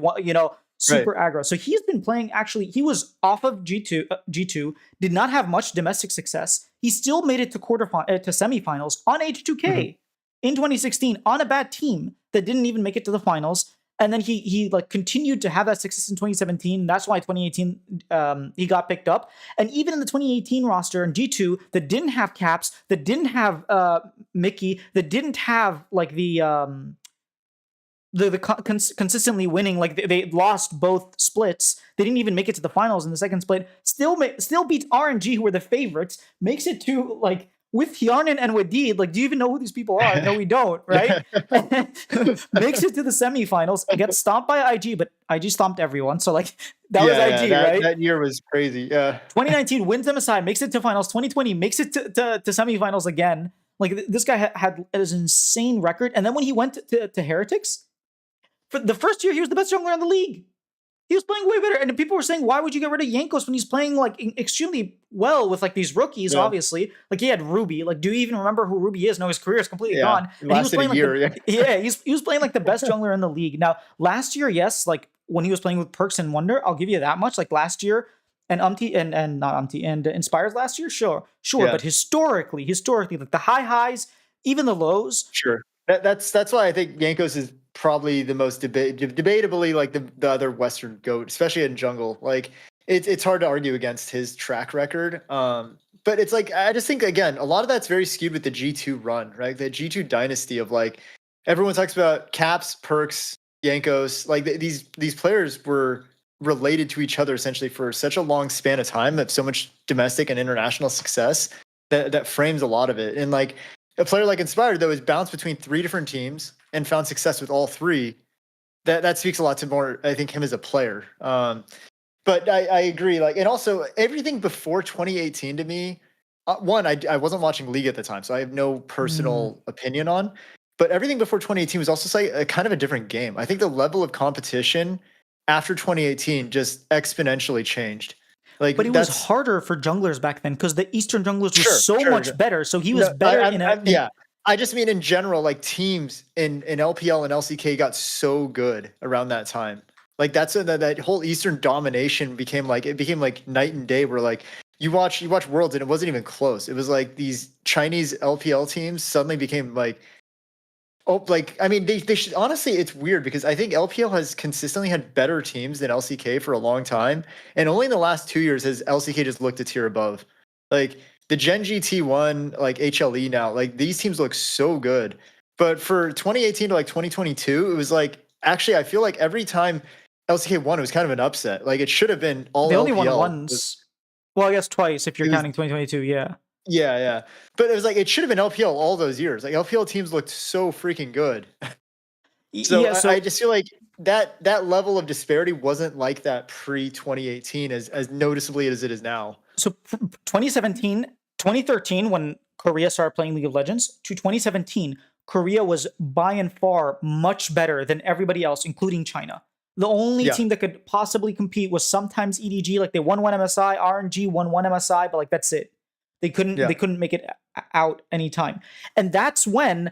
super aggro. So he's been playing. Actually, he was off of G2. Did not have much domestic success. He still made it to to semifinals on H2K in 2016 on a bad team that didn't even make it to the finals. And then he like continued to have that success in 2017. That's why 2018 he got picked up. And even in the 2018 roster in G2 that didn't have Caps, that didn't have Mickey, that didn't have like the consistently winning. Like they lost both splits. They didn't even make it to the finals in the second split. Still beats RNG, who were the favorites. Makes it to like with Hjarnan and Wadid. Like, do you even know who these people are? No, we don't, right? Makes it to the semifinals. Gets stomped by IG, but IG stomped everyone. So like that was IG, right? That year was crazy. Yeah. 2019 wins them aside, makes it to finals. 2020 makes it to semifinals again. Like this guy had an insane record. And then when he went to Heretics, for the first year, he was the best jungler in the league. He was playing way better. And people were saying, why would you get rid of Jankos when he's playing like extremely well with like these rookies, obviously? Like he had Ruby. Like, do you even remember who Ruby is? No, his career is completely gone. And he was playing like year, he was playing like the best jungler in the league. Now, last year, yes, like when he was playing with Perks and Wonder, I'll give you that much. Like last year, and and not Umti and Inspires last year, sure. Yeah. But historically, like the highs, even the lows. Sure. That's why I think Jankos is probably the most debatably like the other Western GOAT, especially in jungle. Like it's hard to argue against his track record. But it's like I just think again, a lot of that's very skewed with the G2 run, right? The G2 dynasty of like everyone talks about Caps, Perks, Jankos. Like these players were related to each other essentially for such a long span of time of so much domestic and international success that frames a lot of it. And like a player like Inspired, though, has bounced between 3 different teams and found success with all 3. That speaks a lot to more, I think, him as a player. But I agree. Like, and also everything before 2018 to me, one, I wasn't watching League at the time, so I have no personal opinion on. But everything before 2018 was also like a kind of a different game. I think the level of competition after 2018 just exponentially changed. Like, but it was harder for junglers back then because the Eastern junglers were so much better. So he was better yeah. I just mean in general, like teams in LPL and LCK got so good around that time. Like that's that whole Eastern domination became like night and day. Where like you watch Worlds and it wasn't even close. It was like these Chinese LPL teams suddenly became like. Oh, like, I mean, they should honestly, it's weird because I think LPL has consistently had better teams than LCK for a long time. And only in the last 2 years has LCK just looked a tier above. Like the Gen G T1, like HLE now, like these teams look so good. But for 2018 to like 2022, it was like, actually, I feel like every time LCK won, it was kind of an upset. Like it should have been all They only LPL. won once. Well, I guess twice if you're counting 2022, yeah. Yeah. But it was like, it should have been LPL all those years. Like LPL teams looked so freaking good. So I just feel like that level of disparity wasn't like that pre-2018 as noticeably as it is now. So 2013, when Korea started playing League of Legends, to 2017, Korea was by and far much better than everybody else, including China. The only team that could possibly compete was sometimes EDG. Like they won 1 MSI, RNG won 1 MSI, but like that's it. They couldn't make it out anytime. And that's when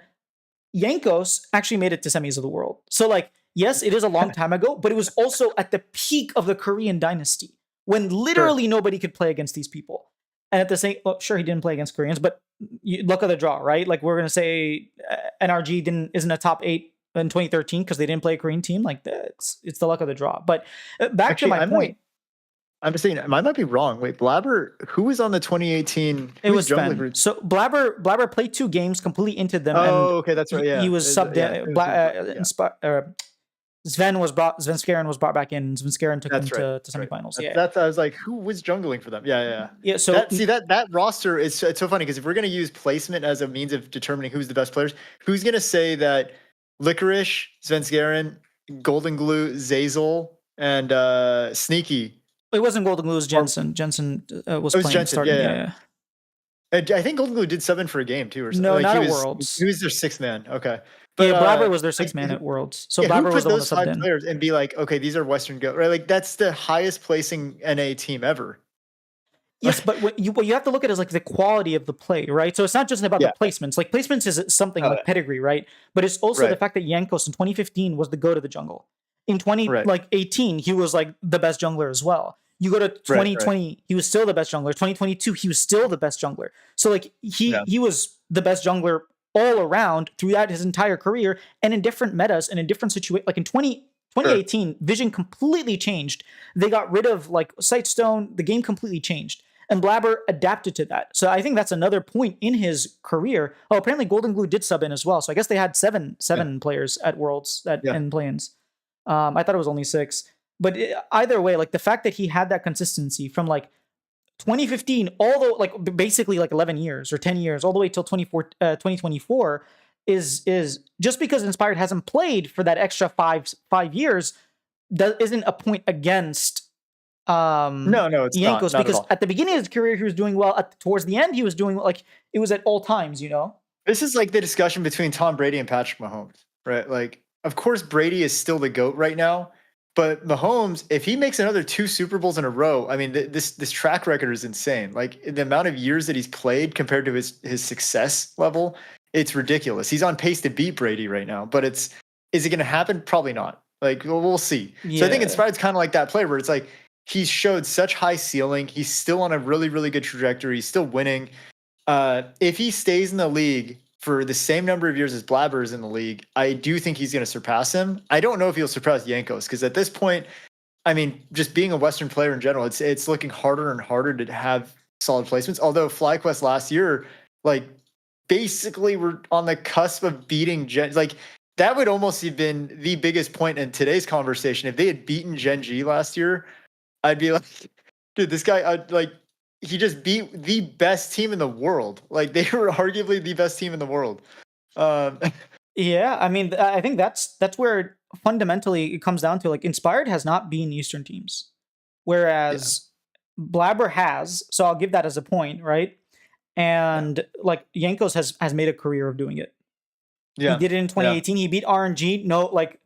Jankos actually made it to semis of the world. So like, yes, it is a long time ago, but it was also at the peak of the Korean dynasty when literally nobody could play against these people. And at the same, well, sure, he didn't play against Koreans, but luck of the draw, right? Like we're going to say NRG isn't a top 8 in 2013 because they didn't play a Korean team. Like it's the luck of the draw. But back to my point. I'm just saying, I might be wrong. Wait, Blabber, who was on the 2018? It was Sven. So Blabber played 2 games, completely into them. Oh, okay, that's right. Yeah, he was subbed in. Sven Skaren was brought back in. Sven Skaren took him to semifinals. Right. That's I was like, who was jungling for them? Yeah. So that roster is it's so funny because if we're gonna use placement as a means of determining who's the best players, who's gonna say that Licorice, Sven Skaren, Golden Glue, Zazel, and Sneaky? It wasn't Golden Glue, it was Jensen. Jensen was playing Jensen, starting. Yeah. I think Golden Glue did 7 for a game too, or something. No, like not at Worlds. He was their 6th man. Okay. But Blabber was their 6th man at Worlds. So Blabber was the one that subbed in. Players and be like, okay, these are Western GOAT, right? Like that's the highest placing NA team ever. Yes, but what you have to look at is like the quality of the play, right? So it's not just about the placements. Like placements is something like pedigree, right? But it's also the fact that Jankos in 2015 was the GOAT of the jungle. In 2018, he was like the best jungler as well. You go to 2020, he was still the best jungler. 2022, he was still the best jungler. So like he was the best jungler all around throughout his entire career and in different metas and in different situations. Like in 2018, Vision completely changed. They got rid of like Sightstone. The game completely changed. And Blabber adapted to that. So I think that's another point in his career. Oh, apparently Golden Glue did sub in as well. So I guess they had Yeah. seven players at Worlds that Yeah. and play-ins. I thought it was only 6. But either way, like the fact that he had that consistency from like 2015 all the like basically like 11 years or 10 years all the way till 2024 is just because Inspired hasn't played for that extra 5 years that isn't a point against No, it's not. Yankos, Not at because all. at the beginning of his career he was doing well, towards the end he was doing like it was at all times, you know. This is like the discussion between Tom Brady and Patrick Mahomes, right? Like, of course, Brady is still the GOAT right now, but Mahomes, if he makes another 2 Super Bowls in a row, I mean, this track record is insane. Like the amount of years that he's played compared to his success level, it's ridiculous. He's on pace to beat Brady right now, but is it going to happen? Probably not. Like, we'll see. So I think Yeah. Inspired's kind of like that player where it's like he's showed such high ceiling. He's still on a really, really good trajectory. He's still winning. If he stays in the league for the same number of years as Blabber is in the league, I do think he's going to surpass him. I don't know if he'll surpass Yankos because at this point, I mean, just being a Western player in general, it's looking harder and harder to have solid placements. Although FlyQuest last year, like basically, we're on the cusp of beating Gen. Like that would almost have been the biggest point in today's conversation if they had beaten Gen G last year. I'd be like, dude, this guy, like, he just beat the best team in the world. Like, they were arguably the best team in the world. Um, Yeah, I mean, I think that's where fundamentally it comes down to like Inspired has not been Eastern teams, yeah, whereas Blabber has. So I'll give that as a point, right? yeah, And like Yankos has made a career of doing it. He yeah, did it in yeah, 2018. He beat RNG. No, like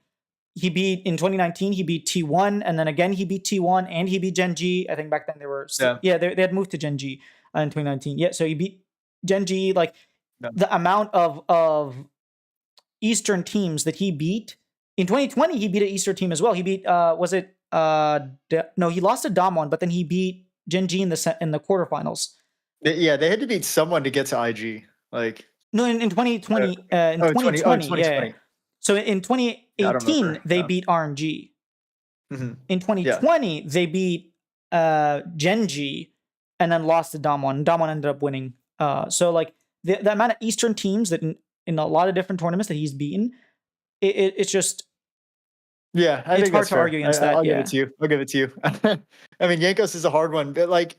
he beat in 2019. He beat T1, and then again he beat T1, and he beat Gen G. I think back then they were still, yeah, yeah, they had moved to Gen G in 2019. Yeah, so he beat Gen G. Like yeah. the amount of Eastern teams that he beat. In 2020, he beat an Eastern team as well. He beat was it no, he lost to Damwon, but then he beat Gen G in the quarterfinals. Yeah, they had to beat someone to get to IG. Like, No, in uh, 2020 in oh, 2020, yeah. 2020. So in Yeah, I don't 2018 remember. they Yeah. beat RNG. Mhm. In Yeah, 2020 they beat Gen G and then lost to Damwon. Damwon ended up winning. So like the amount of Eastern teams that in a lot of different tournaments that he's beaten, it's just yeah, I it's think hard that's to fair. argue against that. I'll give it Yeah. to you. I'll give it to you. I mean, Yankos is a hard one, but like,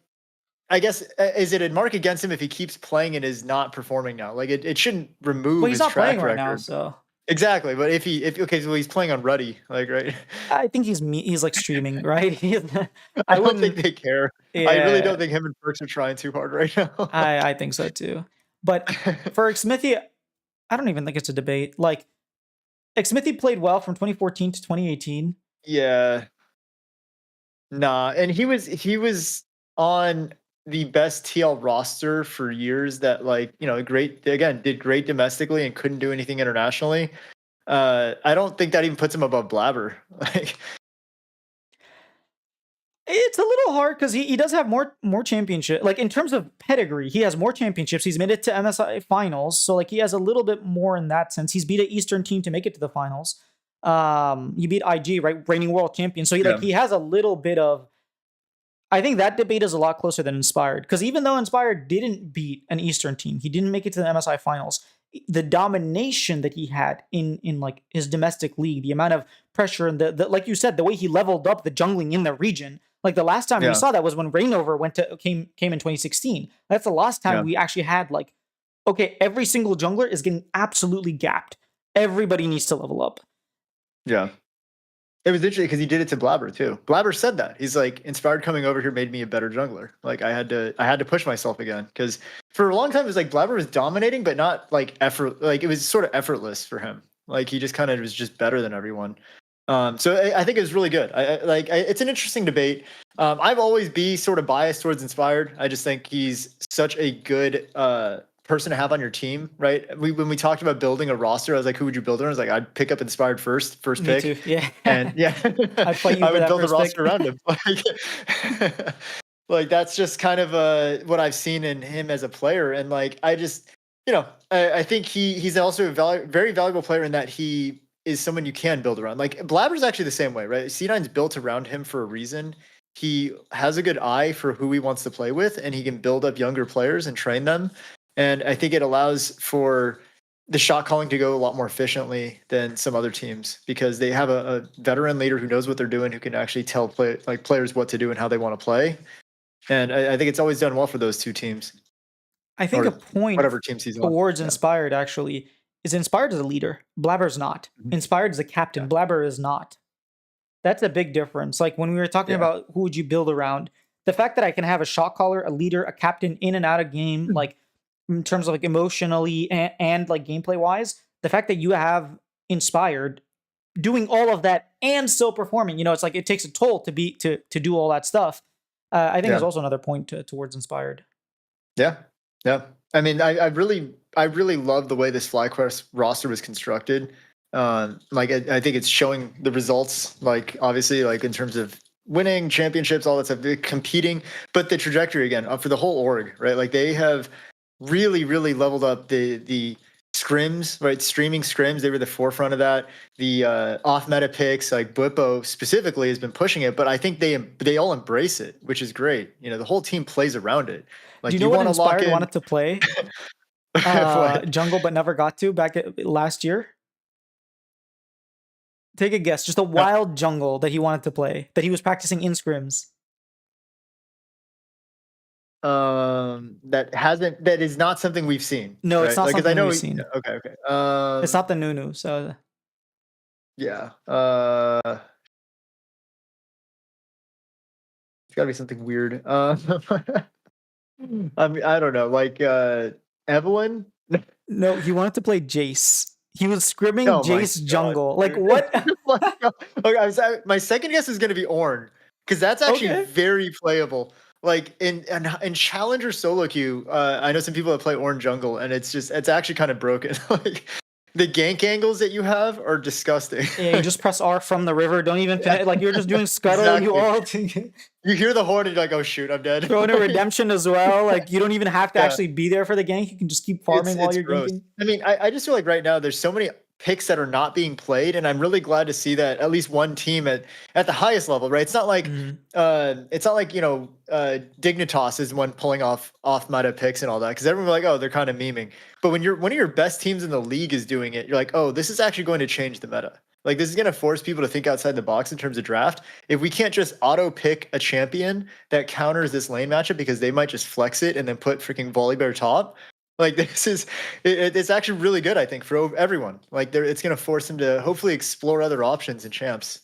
I guess is it a mark against him if he keeps playing and is not performing now? Like it shouldn't Well, remove he's his not playing track right now, record. so Exactly, but if okay, so he's playing on Ruddy, like right. I think he's like streaming, right? I I don't think wouldn't. they care. I really don't Yeah, think him and Perks are trying too hard right now. I think so too. But for Xmithy, I don't even think it's a debate. Like Xmithy played well from 2014 to 2018. Yeah, nah, and he was on the best TL roster for years that like, great again, did great domestically and couldn't do anything internationally. I don't think that even puts him above Blabber. Like, It's a little hard because he does have more championship. Like in terms of pedigree, he has more championships. He's made it to MSI finals, so like he has a little bit more in that sense. He's beat an Eastern team to make it to the finals. He beat IG, right, reigning world champion. So yeah, he has a little bit of. I think that debate is a lot closer than Inspired because even though Inspired didn't beat an Eastern team, he didn't make it to the MSI finals. The domination that he had in like his domestic league, the amount of pressure and the like you said, the way he leveled up the jungling in the region. Like the last time we yeah, saw that was when Reignover came in 2016. That's the last time yeah. we actually had like, okay, every single jungler is getting absolutely gapped. Everybody needs to level up. Yeah. It was interesting because he did it to Blabber too. Blabber said that. He's like, Inspired coming over here made me a better jungler. Like I had to push myself again. Because for a long time it was like Blabber was dominating, but not like effort, like it was sort of effortless for him. Like he just kind of was just better than everyone. So I think it was really good. It's an interesting debate. I've always be sort of biased towards Inspired. I just think he's such a good person to have on your team, right? When we talked about building a roster, I was like, who would you build around? I was like, I'd pick up Inspired first Me pick, too. Yeah. and yeah, I'd fight you I for would that build a first pick. roster around him. Like that's just kind of what I've seen in him as a player, and like I just I think he's also a very valuable player in that he is someone you can build around. Like Blabber's actually the same way, right? C9's built around him for a reason. he has a good eye for who he wants to play with, and he can build up younger players and train them. And I think it allows for the shot calling to go a lot more efficiently than some other teams because they have a veteran leader who knows what they're doing, who can actually tell players what to do and how they want to play. And I think it's always done well for those two teams I think a or point whatever teams he's on. towards Yeah. Inspired actually is Inspired is a leader. Blabber's not. Mhm. Inspired is a captain. Yeah. Blabber is not. That's a big difference. Like when we were talking Yeah. about who would you build around, the fact that I can have a shot caller, a leader, a captain in and out of game, Mhm. like in terms of like emotionally and like gameplay wise, the fact that you have Inspired doing all of that and still performing, it's like it takes a toll to do all that stuff. I think is Yeah. also another point towards Inspired. Yeah. Yeah. I mean, I really love the way this FlyQuest roster was constructed. Like I think it's showing the results, like obviously, like in terms of winning championships, all that stuff, they're competing, but the trajectory again for the whole org, right? Like they have really leveled up the scrims, right? Streaming scrims, they were the forefront of that. The off meta picks, like Bwipo specifically, has been pushing it, but I think they all embrace it, which is great. The whole team plays around it. Do you Like know you what want to lock Inspired in wanted to play? what? Jungle, but never got to back last year. Take a guess. Just a No, wild jungle that he wanted to play, that he was practicing in scrims. that is not something we've seen, No, it's right? not Like, because I something know. we've Yeah, seen. okay. It's not the Nunu. So Yeah. It's got to be something weird. I mean, I don't know. Like Evelyn. no, he wanted to play Jace. He was scrimming Oh my Jace god, jungle. Like dude. what? My god. Okay, my second guess is going to be Ornn because that's actually Okay. very playable. Like in Challenger solo queue, I know some people that play Ornn jungle, and it's actually kind of broken. Like the gank angles that you have are disgusting. Yeah, you just press R from the river. Don't even Yeah, finish. Like you're just doing scuttle. You exactly. all You hear the horn and you're like, oh shoot, I'm dead. throw in a Like, redemption as well. Like you don't even have to yeah. actually be there for the gank. You can just keep It's farming while it's you're gross. ganking. I mean, I just feel like right now there's so many picks that are not being played, and I'm really glad to see that at least one team at the highest level, right? Mhm. It's not like Dignitas is one pulling off meta picks and all that because everyone's like, oh, they're kind of memeing. But when one of your best teams in the league is doing it, you're like, oh, this is actually going to change the meta. Like this is going to force people to think outside the box in terms of draft. If we can't just auto pick a champion that counters this lane matchup because they might just flex it and then put freaking Volibear top, like this is it's actually really good, I think, for everyone. Like it's going to force them to hopefully explore other options in champs.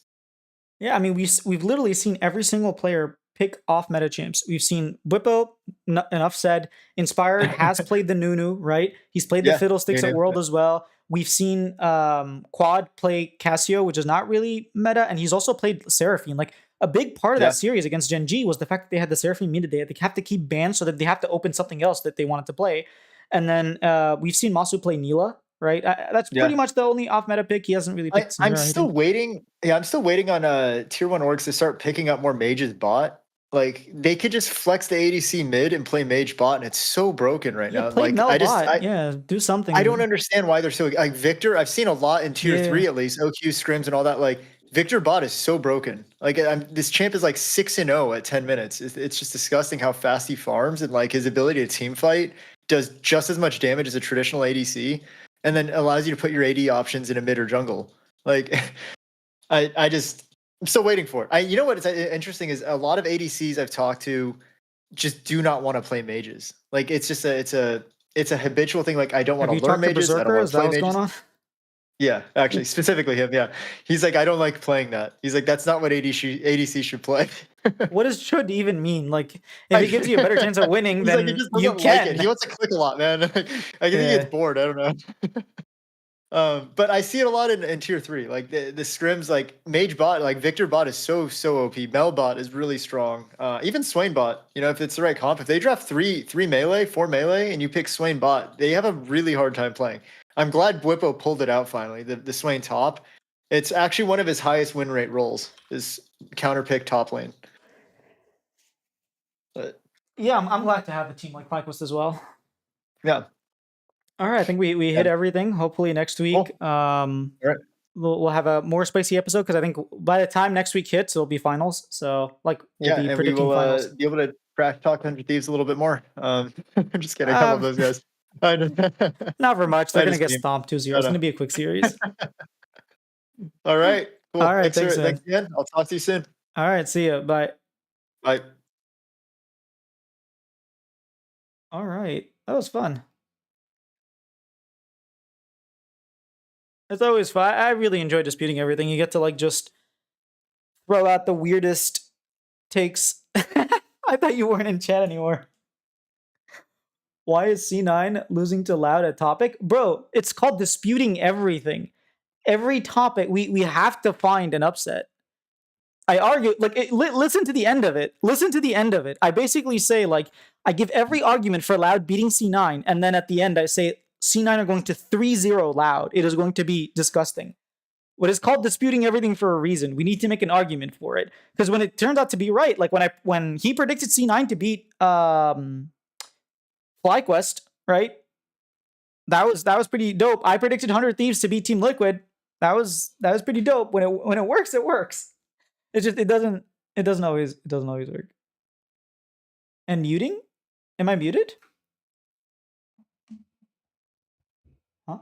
Yeah, I mean we've literally seen every single player pick off meta champs. We've seen Whippo, enough said. Inspired has played the Nunu, right? He's played the Yeah, Fiddlesticks at World yeah, as well. We've seen Quad play Cassio, which is not really meta, and he's also played Seraphine. Like a big part of that yeah, series against Gen G was the fact that they had the Seraphine meta. They have to keep banned so that they have to open something else that they wanted to play. And then we've seen Masu play Neela, right? That's pretty yeah. much the only off meta pick. He hasn't really picked I'm Samira or still anything. waiting. Yeah, I'm still waiting on tier one orgs to start picking up more mages bot. Like they could just flex the ADC mid and play mage bot, and it's so broken right Yeah, now. play Like Melbot. Yeah, do I don't something. understand why they're so like Victor. I've seen a lot in tier Yeah. three at least, OQ scrims and all that. Like Victor bot is so broken. Like this champ is like 6-0 at 10 minutes. It's just disgusting how fast he farms and like his ability to team fight does just as much damage as a traditional ADC, and then allows you to put your AD options in a mid or jungle. Like I'm still waiting for it. You know what is interesting is a lot of ADCs I've talked to just do not want to play mages. Like it's just it's a habitual thing. Like I don't want Have to you learn talked to mages. I don't Berserker? want Is to that play what's going mages. on? Yeah, actually, specifically him. Yeah, he's like, I don't like playing that. He's like, that's not what ADC should play. What does should even mean? Like, if I, it gives you a better chance of winning, he's like, he then just you doesn't like it. can. He wants to click a lot, man. Like, I think he gets Yeah. bored. I don't know. But I see it a lot in tier three. Like the scrims, like Mage bot, like Victor bot is so OP. Mel bot is really strong. Even Swain bot, if it's the right comp, if they draft three melee, 4 melee, and you pick Swain bot, they have a really hard time playing. I'm glad Bwipo pulled it out finally. The Swain top, it's actually one of his highest win rate roles. Is counter pick top lane. But Yeah, I'm glad to have a team like FlyQuest as well. yeah, All right, I think we yeah, hit everything. Hopefully next cool. week. All right. we'll have a more spicy episode because I think by the time next week hits, it'll be finals. So like we'll Yeah, be and we predicting will finals. be able to trash talk 100 Thieves a little bit more. I'm just kidding. I love Uh, those guys. I not for much. They're I gonna just get mean, stomped 2-0. but, It's gonna be a quick series. all right, All cool. right, thanks, Thanks man. again. I'll talk to you soon. All right, see ya. Bye. Bye. All right, that was fun. It's always fun. I really enjoy disputing everything. You get to like just throw out the weirdest takes. I thought you weren't in chat anymore. Why is C9 losing to Loud at topic? Bro, it's called disputing everything. Every topic, we have to find an upset. I argue, like, listen to the end of it. Listen to the end of it. I basically say, like, I give every argument for Loud beating C9, and then at the end, I say C9 are going to 3-0 Loud. It is going to be disgusting. What is called disputing everything for a reason. We need to make an argument for it. Because when it turns out to be right, like when he predicted C9 to beat FlyQuest, right? That was pretty dope. I predicted 100 Thieves to beat Team Liquid. That was pretty dope. When it works, it works. It's just it doesn't always work. And muting? Am I muted? Huh?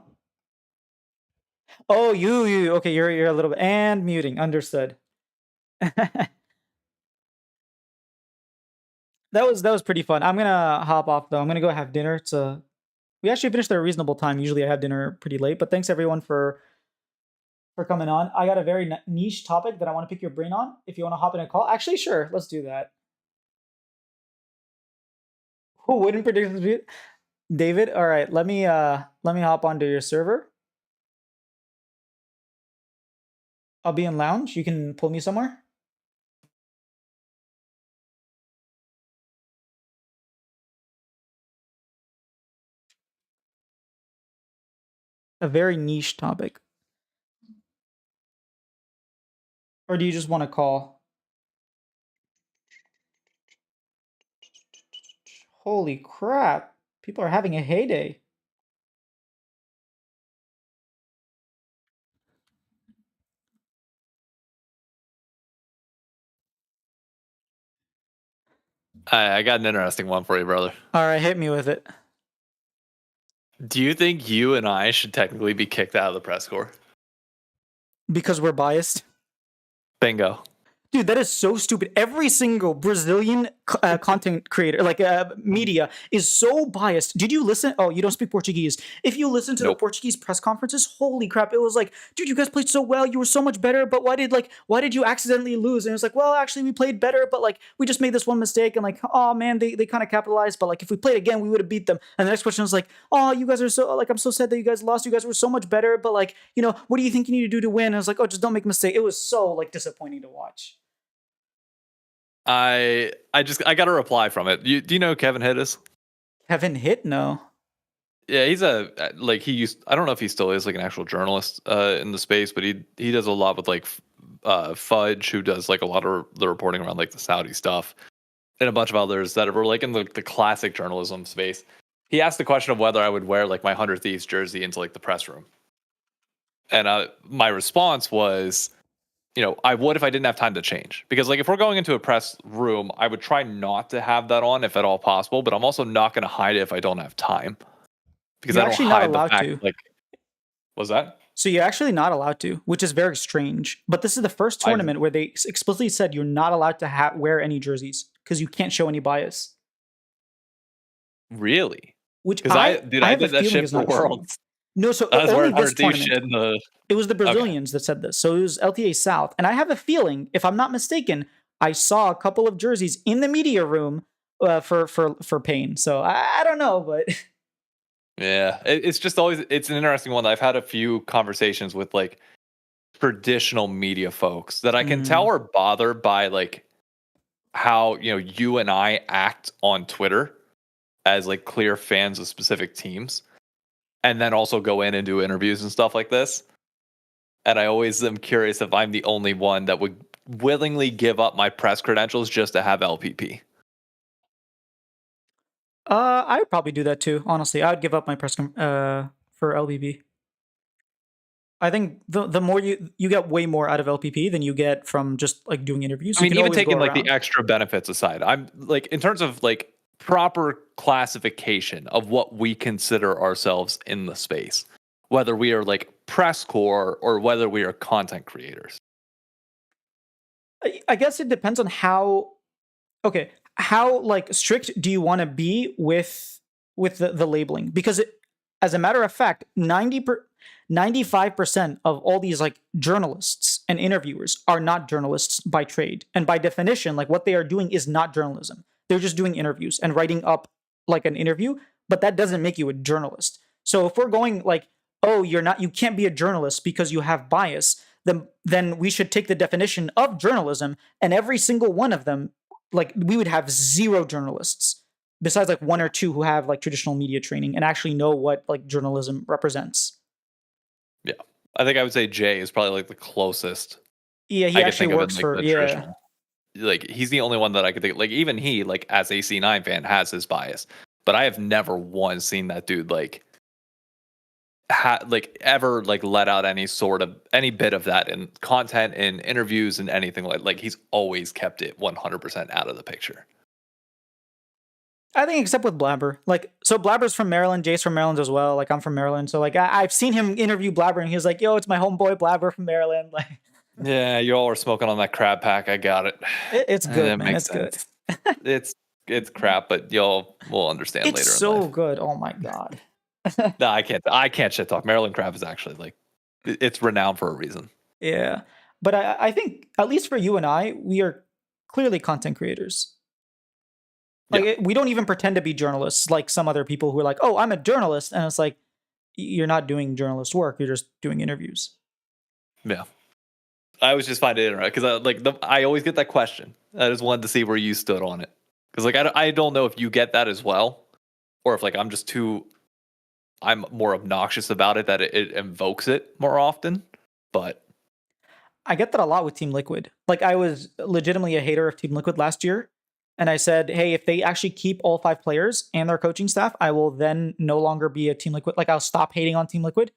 Oh, you. Okay, you're a little bit and muting. Understood. That was pretty fun. I'm gonna hop off though. I'm gonna go have dinner. We actually finished at a reasonable time. Usually I have dinner pretty late, but thanks everyone for coming on. I got a very niche topic that I want to pick your brain on. If you want to hop in a call, actually, sure, let's do that. Who wouldn't predict this? David. All right, let me hop onto your server. I'll be in lounge. You can pull me somewhere. A very niche topic. Or do you just want to call? Holy crap. People are having a heyday. I got an interesting one for you, brother. All right, hit me with it. Do you think you and I should technically be kicked out of the press corps? Because we're biased. Bingo. Dude, that is so stupid. Every single Brazilian content creator, like media, is so biased. Did you listen? Oh, you don't speak Portuguese. If you listen to the Nope. Portuguese press conferences, holy crap! It was like, dude, you guys played so well. You were so much better. But why did you accidentally lose? And it was like, well, actually, we played better, but like we just made this one mistake. And like, oh man, they kind of capitalized. But like, if we played again, we would have beat them. And the next question was like, oh, you guys are so like, I'm so sad that you guys lost. You guys were so much better. But like, what do you think you need to do to win? And I was like, oh, just don't make a mistake. It was so like disappointing to watch. I got a reply from it. Do you know who Kevin Hitt is? Kevin Hitt? No. Yeah, he's I don't know if he still is like an actual journalist in the space, but he does a lot with like Fudge, who does like a lot of the reporting around like the Saudi stuff, and a bunch of others that were like in the classic journalism space. He asked the question of whether I would wear like my 100 Thieves jersey into like the press room, and my response was, I would if I didn't have time to change. Because like if we're going into a press room, I would try not to have that on if at all possible, but I'm also not going to hide it if I don't have time. Because You're I don't actually not hide the allowed fact to. like was that? So you're actually not allowed to, which is very strange. But this is the first tournament where they explicitly said you're not allowed to wear any jerseys because you can't show any bias. Really? Which Because I have a did that feeling shit is for not true. Worlds. No, so I was only wearing this 100 Thieves tournament. shit in the It was the Brazilians that said this. So it was LTA South. And I have a feeling, if I'm not mistaken, I saw a couple of jerseys in the media room for Pain. So I don't know, but Yeah, it's just always it's an interesting one. I've had a few conversations with like traditional media folks that I can tell are bothered by like how you and I act on Twitter as like clear fans of specific teams, and then also go in and do interviews and stuff like this. And I always am curious if I'm the only one that would willingly give up my press credentials just to have LPP. I would probably do that too. Honestly, I would give up my press for LBB. I think the more you get way more out of LPP than you get from just like doing interviews. I You mean, can even always go taking like the around. extra benefits aside, I'm like in terms of like proper classification of what we consider ourselves in the space, whether we are like press corps or whether we are content creators. I guess it depends on how okay, how like strict do you want to be with the labeling? Because as a matter of fact, 95% of all these like journalists and interviewers are not journalists by trade. And by definition, like what they are doing is not journalism. They're just doing interviews and writing up like an interview, but that doesn't make you a journalist. So if we're going like, oh, you can't be a journalist because you have bias, then we should take the definition of journalism and every single one of them, like we would have zero journalists besides like one or two who have like traditional media training and actually know what like journalism represents. Yeah, I think I would say Jay is probably like the closest Yeah, he I could actually think of in works like for the yeah. traditional. Like he's the only one that I could think. Like even he, like as a C9 fan, has his bias, but I have never once seen that dude like like ever like let out any bit of that in content in interviews and anything like he's always kept it 100% out of the picture. I think except with Blabber. Like so Blabber's from Maryland, Jay's from Maryland as well. Like I'm from Maryland. So like I've seen him interview Blabber and he was like, yo, it's my homeboy Blabber from Maryland. Like Yeah, you all are smoking on that crab pack. I got it. it's good, That man. makes It's good. sense. It's crap, but y'all will understand It's later in so life. good. Oh my god. No, I can't shit talk. Maryland crab is actually like it's renowned for a reason. Yeah. But I think at least for you and I, we are clearly content creators. Like Yeah. we don't even pretend to be journalists like some other people who are like, "Oh, I'm a journalist." And it's like you're not doing journalist work, you're just doing interviews. Yeah. I was just find it interesting because I always get that question. I just wanted to see where you stood on it because like I don't know if you get that as well, or if like I'm more obnoxious about it that it invokes it more often. But I get that a lot with Team Liquid. Like I was legitimately a hater of Team Liquid last year, and I said, "Hey, if they actually keep all 5 players and their coaching staff, I will then no longer be a Team Liquid. Like I'll stop hating on Team Liquid."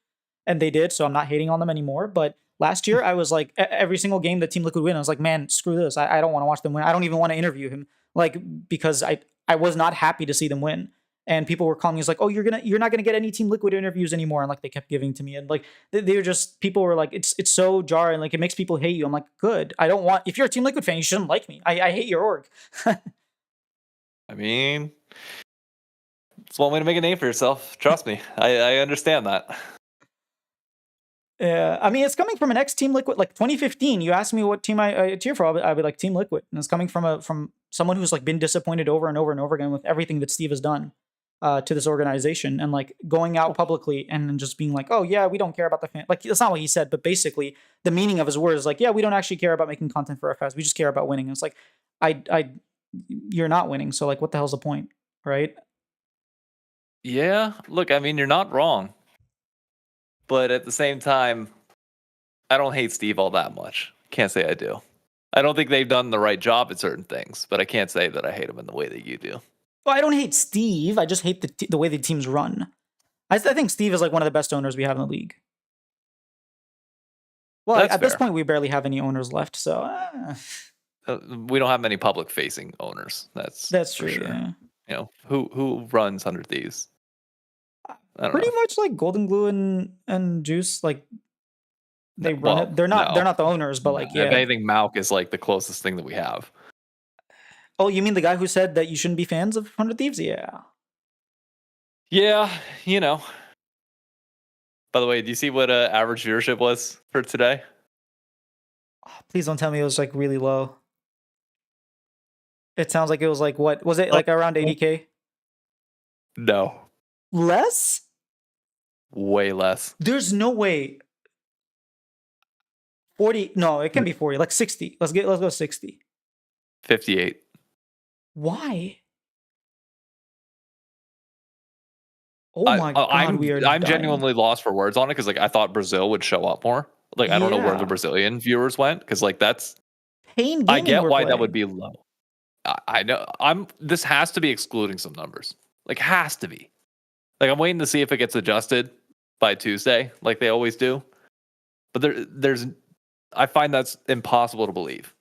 And they did, so I'm not hating on them anymore. But last year, I was like, every single game that Team Liquid win, I was like, man, screw this. I don't want to watch them win. I don't even want to interview him, like because I was not happy to see them win. And people were calling me, like, oh, you're not gonna get any Team Liquid interviews anymore. And like they kept giving to me, and like they were just people were like, it's so jarring. Like it makes people hate you. I'm like, good. I don't want. If you're a Team Liquid fan, you shouldn't like me. I hate your org. I mean, it's one way to make a name for yourself. Trust me, I understand that. Yeah, I mean, it's coming from an ex Team Liquid, like 2015. You asked me what team I cheer for, I'd be like Team Liquid, and it's coming from someone who's like been disappointed over and over and over again with everything that Steve has done to this organization, and like going out publicly and then just being like, oh yeah, we don't care about the fan. Like that's not what he said, but basically the meaning of his words is like, yeah, we don't actually care about making content for FS. We just care about winning. And it's like, you're not winning, so like, what the hell's the point, right? Yeah, look, I mean, you're not wrong, but at the same time, I don't hate Steve all that much. Can't say I do. I don't think they've done the right job at certain things, but I can't say that I hate them in the way that you do. Well, I don't hate Steve. I just hate the way the teams run. I think Steve is like one of the best owners we have in the league. Well, That's at this fair. point, we barely have any owners left, so We don't have many public facing owners. That's true. for sure. Yeah. You know, who runs 100 Thieves? I don't Pretty know. much like Golden Glue and Juice, like they run Well, it. They're no. not the owners, but like If yeah. anything, Malk is like the closest thing that we have. Oh, you mean the guy who said that you shouldn't be fans of 100 Thieves? Yeah. Yeah, you know. By the way, do you see what average viewership was for today? Oh, please don't tell me it was like really low. It sounds like it was like what was it like around 80K? No, Less? way less. There's no way. 40? No, it can be 40. Like 60. Let's go 60. 58. Why? Oh my god, we are I'm dying. genuinely lost for words on it because like I thought Brazil would show up more. Like I don't know where the Yeah. Brazilian viewers went because like that's Pain I Gaming get we're why that would playing. be low. I know this has to be excluding some numbers. Like has to be. Like I'm waiting to see if it gets adjusted by Tuesday, like they always do. But there's I find that's impossible to believe.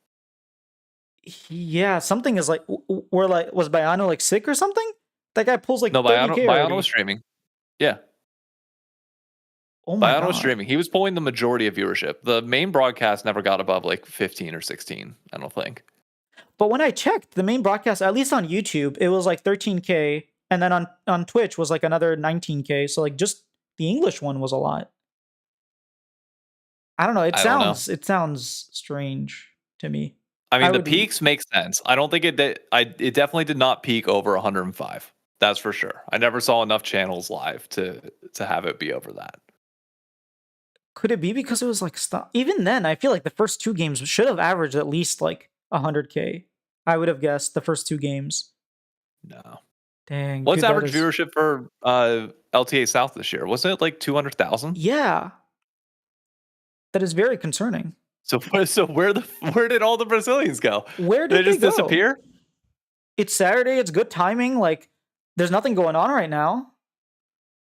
Yeah, something is like we're like was Bayano like sick or something? That guy pulls like No, 30K Bayano was already. streaming. Yeah, Oh my Bayano was god. streaming. He was pulling the majority of viewership. The main broadcast never got above like 15 or 16, I don't think. But when I checked the main broadcast, at least on YouTube, it was like 13K, and then on Twitch was like another 19K. So like just the English one was a lot. I don't know. I don't know. It sounds strange to me. I I mean, the would peaks make sense. I don't think it did. It definitely did not peak over 105. That's for sure. I never saw enough channels live to have it be over that. Could it be because it was like even then, I feel like the first two games should have averaged at least like 100K. I would have guessed the first two games. No. Dang. What's dude, average viewership for LTA South this year? Wasn't it like 200,000? Yeah. That is very concerning. So where did all the Brazilians go? Where did They just go? disappear? It's Saturday. It's good timing. Like, there's nothing going on right now.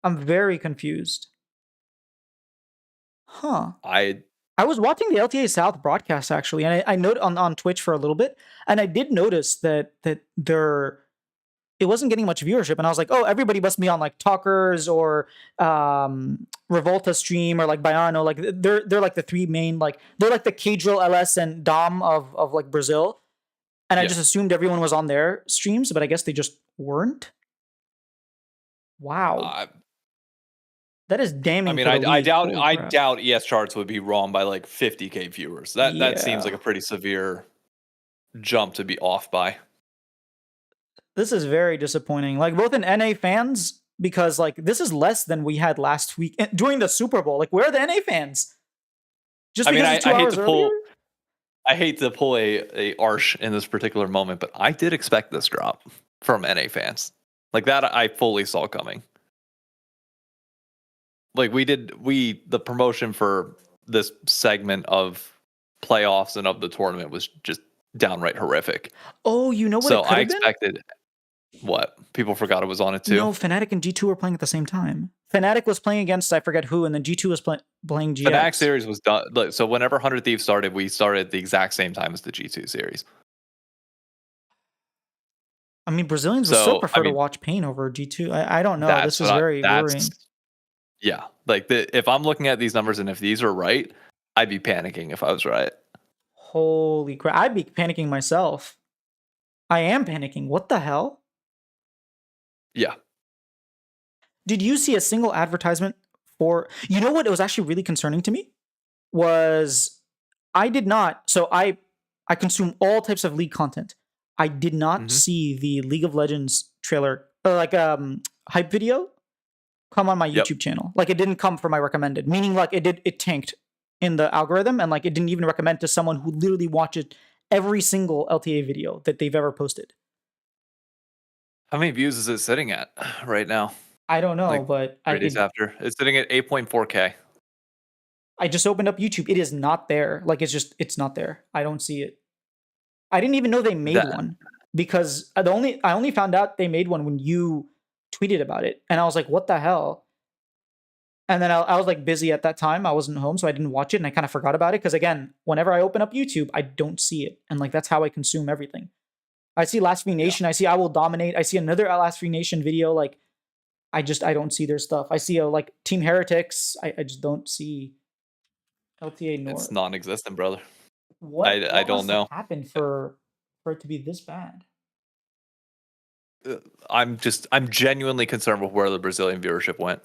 I'm very confused. Huh. I was watching the LTA South broadcast actually, and I noted on Twitch for a little bit, and I did notice that it wasn't getting much viewership, and I was like, oh, everybody must be on like Talkers or Revolta stream or like Baiano. Like they're like the three main, like they're like the Cadril, LS, and Dom of like Brazil. And I just assumed everyone was on their streams, but I guess they just weren't. Wow. That is damning. I mean, I doubt ES Charts would be wrong by like 50K viewers. That seems like a pretty severe jump to be off by. This is very disappointing. Like both in NA fans, because like this is less than we had last week during the Super Bowl. Like, where are the NA fans? Just because it's 2 hours earlier? I hate to pull a arch in this particular moment, but I did expect this drop from NA fans. Like that I fully saw coming. Like the promotion for this segment of playoffs and of the tournament was just downright horrific. Oh, you know what? So I expected what? People forgot it was on it too? No, Fnatic and G2 were playing at the same time. Fnatic was playing against I forget who, and then G2 was playing GX. Fnatic series was done. So whenever 100 Thieves started, we started at the exact same time as the G2 series. I mean, Brazilians would still prefer to watch Pain over G2. I don't know. This is very worrying. Yeah, like if I'm looking at these numbers and if these are right, I'd be panicking if I was right. Holy crap. I'd be panicking myself. I am panicking. What the hell? Yeah. Did you see a single advertisement for... You know what? It was actually really concerning to me was I did not... So I consume all types of League content. I did not see the League of Legends trailer, hype video come on my YouTube channel. Like, it didn't come from my recommended, meaning like it tanked in the algorithm, and like it didn't even recommend to someone who literally watches every single LTA video that they've ever posted. How many views is it sitting at right now? I don't know, but after it's sitting at 8.4K. I just opened up YouTube. It is not there. Like, it's not there. I don't see it. I didn't even know they made one, because I only found out they made one when you tweeted about it, and I was like, what the hell? And then I was like busy at that time. I wasn't home, so I didn't watch it, and I kind of forgot about it, because again, whenever I open up YouTube, I don't see it, and like that's how I consume everything. I see Last Free Nation, I see I Will Dominate, I see another Last Free Nation video, like I don't see their stuff. I see like Team Heretics. I just don't see LTA North. It's non-existent, brother. What I don't know. What happened for it to be this bad? I'm genuinely concerned with where the Brazilian viewership went.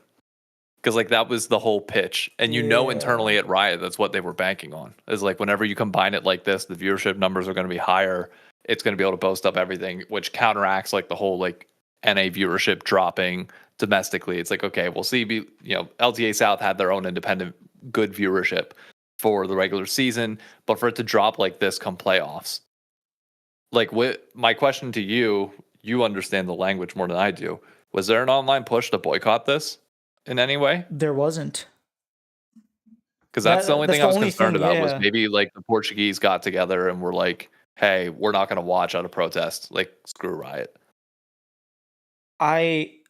Because like that was the whole pitch. And internally at Riot, that's what they were banking on. Is like whenever you combine it like this, the viewership numbers are going to be higher. It's going to be able to boast up everything, which counteracts like the whole like NA viewership dropping domestically. It's like, okay, we'll see. LTA South had their own independent good viewership for the regular season, but for it to drop like this come playoffs, like my question to you understand the language more than I do. Was there an online push to boycott this in any way? There wasn't. Because that's the only thing I was concerned about was maybe like the Portuguese got together and were like, hey, we're not going to watch out of protest. Like, screw Riot. Riot,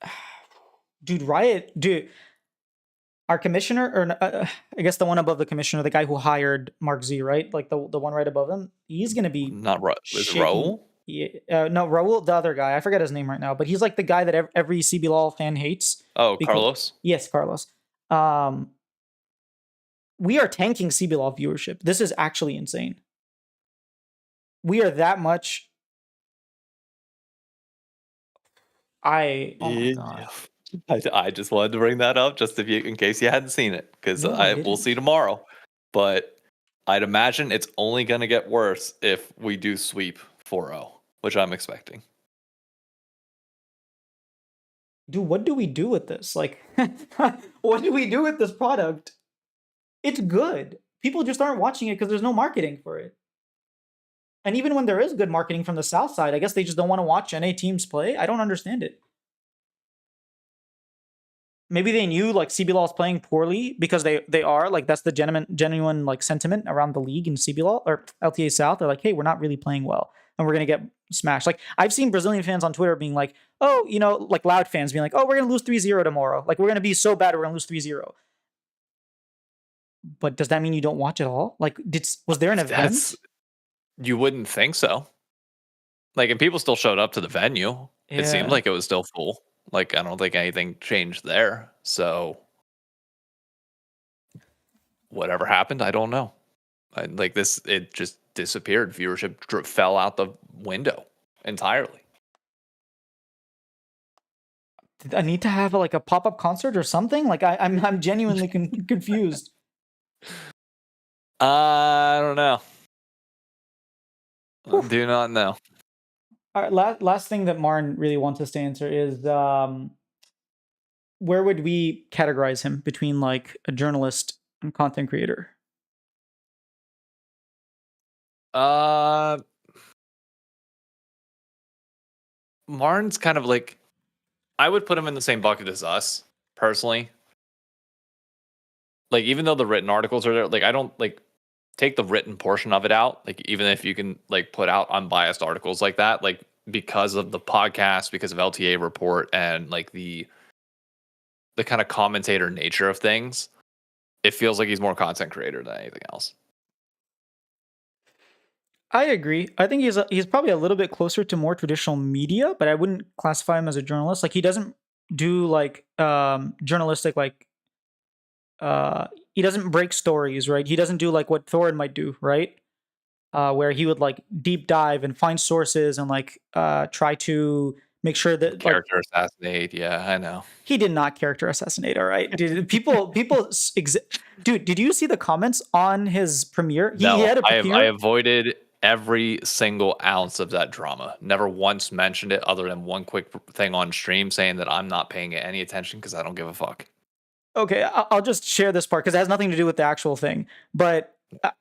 Our commissioner, or I guess the one above the commissioner, the guy who hired Mark Z, right? Like the one right above him, he's gonna be Not is it shaking. Raul? Yeah, no, Raul, the other guy, I forget his name right now, but he's like the guy that every CBLOL fan hates. Oh, Because Carlos. yes, Carlos. Um, we are tanking CBLOL viewership. This is actually insane. We are that much. Oh my Yeah. god. I just wanted to bring that up just in case you hadn't seen it, because No, I we'll didn't. see tomorrow. But I'd imagine it's only going to get worse if we do sweep 4-0, which I'm expecting. Dude, what do we do with this? Like, what do we do with this product? It's good. People just aren't watching it because there's no marketing for it. And even when there is good marketing from the South side, I guess they just don't want to watch NA teams play. I don't understand it. Maybe they knew like CBLOL is playing poorly because they are like that's the genuine like sentiment around the league in CBLOL or LTA South. They're like, hey, we're not really playing well, and we're gonna get smashed. Like I've seen Brazilian fans on Twitter being like, oh, like loud fans being like, oh, we're gonna lose 3-0 tomorrow. Like we're gonna be so bad we're gonna lose 3-0. But does that mean you don't watch at all? Like, was there an event? You wouldn't think so. Like, and people still showed up to the venue. It seemed Yeah. like it was still full. Like, I don't think anything changed there. So, whatever happened, I don't know. Like this, it just disappeared. Viewership fell out the window entirely. Did I need to have like a pop up concert or something? Like I'm genuinely confused. I don't know. Oof. Do not know. All right, last thing that Marn really wants us to answer is where would we categorize him between like a journalist and content creator? Martin's kind of like, I would put him in the same bucket as us personally. Like, even though the written articles are there, like I don't like take the written portion of it out. Like, even if you can like put out unbiased articles like that, like because of the podcast, because of LTA report, and like the kind of commentator nature of things, it feels like he's more content creator than anything else. I agree. I think he's probably a little bit closer to more traditional media, but I wouldn't classify him as a journalist. Like he doesn't do like journalistic like he doesn't break stories, right? He doesn't do like what Thorin might do, right? Where he would like deep dive and find sources and like try to make sure that Character assassinate, yeah, I know. He did not character assassinate, all right? Dude, dude, did you see the comments on his premiere? He No, had a I premiere. avoided every single ounce of that drama. Never once mentioned it other than one quick thing on stream saying that I'm not paying it any attention because I don't give a fuck. Okay, I'll just share this part because it has nothing to do with the actual thing. But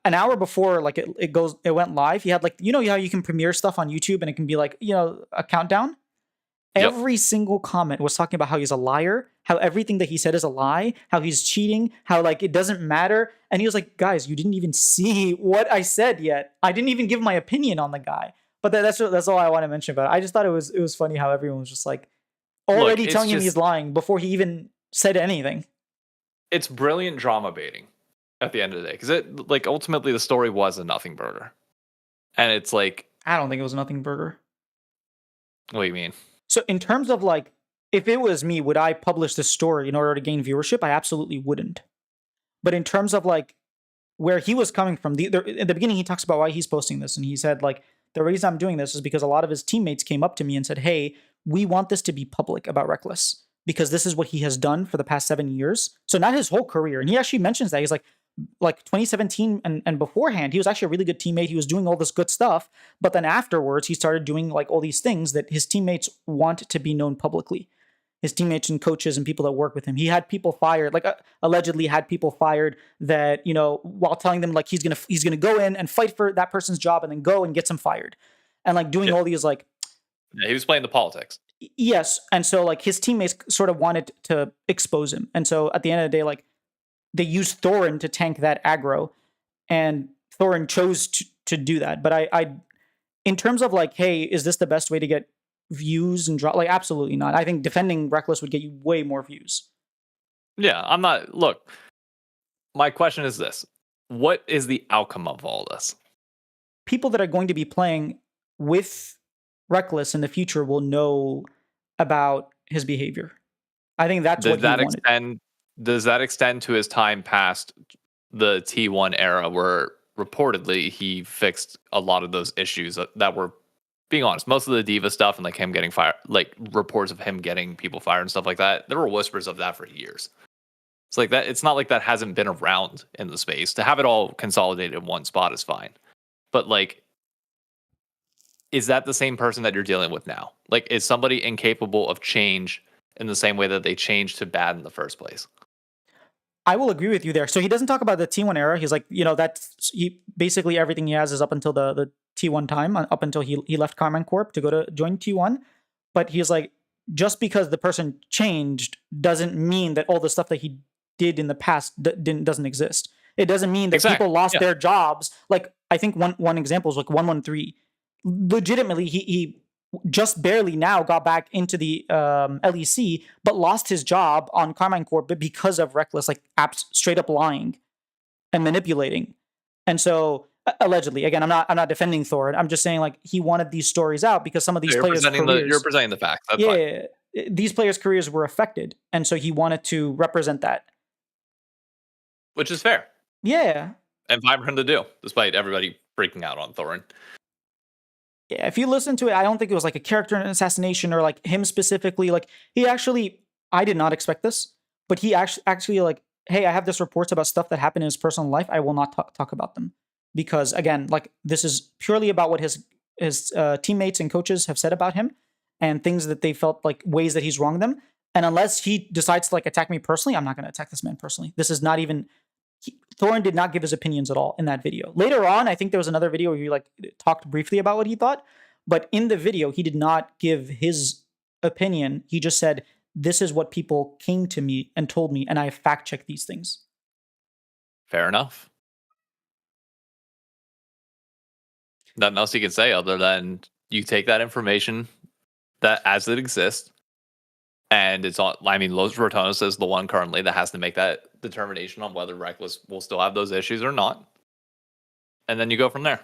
an hour before, like it went live. He had like how you can premiere stuff on YouTube and it can be like a countdown. Yep. Every single comment was talking about how he's a liar, how everything that he said is a lie, how he's cheating, how like it doesn't matter. And he was like, guys, you didn't even see what I said yet. I didn't even give my opinion on the guy. But that's all I want to mention about it. I just thought it was funny how everyone was just like already telling him he's lying before he even said anything. It's brilliant drama baiting at the end of the day, because it like ultimately the story was a nothing burger. And it's like, I don't think it was a nothing burger. What do you mean? So in terms of like, if it was me, would I publish this story in order to gain viewership? I absolutely wouldn't. But in terms of like where he was coming from, in the beginning he talks about why he's posting this, and he said like the reason I'm doing this is because a lot of his teammates came up to me and said, "Hey, we want this to be public about Reckless because this is what he has done for the past 7 years." So not his whole career, and he actually mentions that he's like 2017 and beforehand, he was actually a really good teammate. He was doing all this good stuff, but then afterwards, he started doing like all these things that his teammates want to be known publicly. His teammates and coaches and people that work with him. He had people fired, like allegedly had people fired that while telling them like he's gonna go in and fight for that person's job and then go and get some fired, and like doing all these like. Yeah, he was playing the politics. Yes, and so like his teammates sort of wanted to expose him, and so at the end of the day, like. They used Thorin to tank that aggro, and Thorin chose to do that. But I, in terms of like, hey, is this the best way to get views and draw? Like, absolutely not. I think defending Reckless would get you way more views. Yeah, I'm not. Look, my question is this: what is the outcome of all this? People that are going to be playing with Reckless in the future will know about his behavior. I think that's Does what he that wanted. extend? Does that extend to his time past the T1 era, where reportedly he fixed a lot of those issues that were, being honest, most of the diva stuff and like him getting fired, like reports of him getting people fired and stuff like that. There were whispers of that for years. It's like that. It's not like that hasn't been around in the space. To have it all consolidated in one spot is fine, but like, is that the same person that you're dealing with now? Like, is somebody incapable of change in the same way that they changed to bad in the first place? I will agree with you there. So he doesn't talk about the T1 era. He's like, that's he basically everything he has is up until the T1 time, up until he left Carmine Corp to go to join T1. But he's like, just because the person changed doesn't mean that all the stuff that he did in the past doesn't exist. It doesn't mean that people Exactly. lost Yeah. their jobs. Like I think one example is like 113. Legitimately, he just barely now got back into the LEC, but lost his job on Carmine Corp because of Reckless, like straight up lying and manipulating. And so allegedly, again, I'm not defending Thor. I'm just saying like he wanted these stories out because some of these players' You're careers, presenting the facts. That's fine. yeah, these players' careers were affected, and so he wanted to represent that. Which is fair Yeah, and fine for him to do, despite everybody freaking out on Thorin. yeah. If you listen to it, I don't think it was like a character assassination or like him specifically. Like he actually, I did not expect this, but he actually like, hey, I have this reports about stuff that happened in his personal life. I will not talk about them because again, like this is purely about what his teammates and coaches have said about him and things that they felt like ways that he's wronged them. And unless he decides to like attack me personally, I'm not going to attack this man personally. This is not even Thorin did not give his opinions at all in that video. Later on, I think there was another video where he like talked briefly about what he thought, but in the video, he did not give his opinion. He just said, "This is what people came to me and told me, and I fact checked these things." Fair enough. Nothing else you can say other than you take that information that as it exists, and it's on. I mean, Los Rotonos is the one currently that has to make that determination on whether Reckless will still have those issues or not, and then you go from there.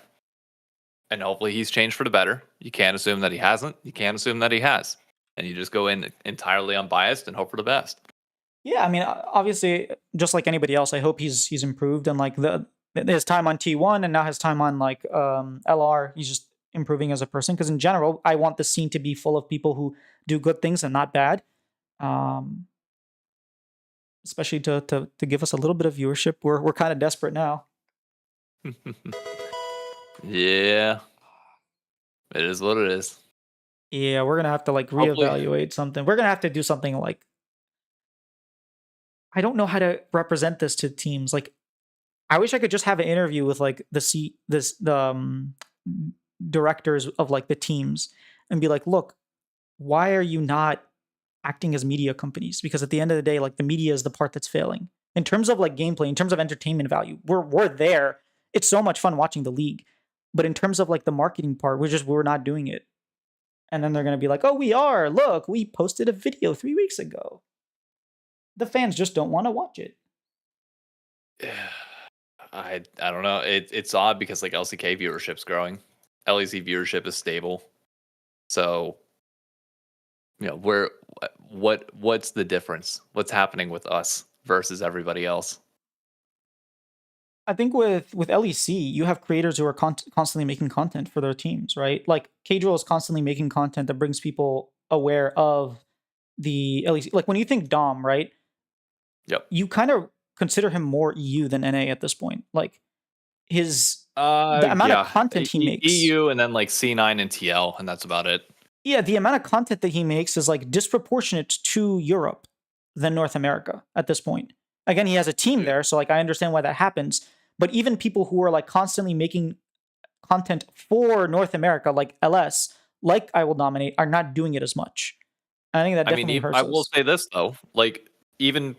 And hopefully, he's changed for the better. You can't assume that he hasn't. You can't assume that he has, and you just go in entirely unbiased and hope for the best. Yeah, I mean, obviously, just like anybody else, I hope he's improved and like his time on T1 and now his time on like LR, he's just improving as a person. Because in general, I want the scene to be full of people who do good things and not bad. Um, especially to give us a little bit of viewership. We're kind of desperate now. Yeah, it is what it is. Yeah, we're gonna have to like Hopefully- reevaluate something. We're gonna have to do something like I don't know how to represent this to teams. Like I wish I could just have an interview with like the directors of like the teams and be like, look, why are you not acting as media companies? Because at the end of the day, like the media is the part that's failing. In terms of like gameplay, in terms of entertainment value, we're there. It's so much fun watching the league. But in terms of like the marketing part, we're not doing it. And then they're gonna be like, oh, we are. Look, we posted a video 3 weeks ago. The fans just don't want to watch it. I don't know. It's odd because like LCK viewership's growing, LEC viewership is stable, so what's the difference? What's happening with us versus everybody else? I think with LEC, you have creators who are constantly making content for their teams, right? Like Kadrill is constantly making content that brings people aware of the LEC. Like when you think Dom, right? Yep. You kind of consider him more EU than NA at this point. Like his The amount of content he makes. EU and then like C9 and TL, and that's about it. Yeah, the amount of content that he makes is like disproportionate to Europe than North America at this point. Again, he has a team there, so like I understand why that happens. But even people who are like constantly making content for North America, like LS, like I Will Dominate, are not doing it as much. I think that definitely hurts I will us. say this though, like even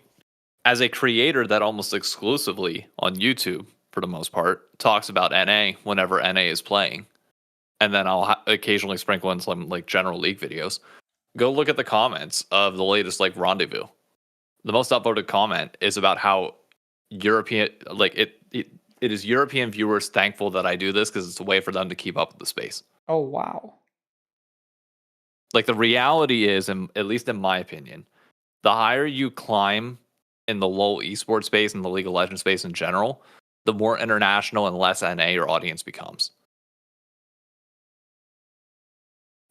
as a creator that almost exclusively on YouTube for the most part talks about NA whenever NA is playing, and then I'll occasionally sprinkle in some like general league videos. Go look at the comments of the latest like Rendezvous. the most upvoted comment is about how European, like it is European viewers thankful that I do this because it's a way for them to keep up with the space. Oh wow. Like the reality is, and at least in my opinion, the higher you climb in the LoL esports space and the League of Legends space in general, the more international and less NA your audience becomes.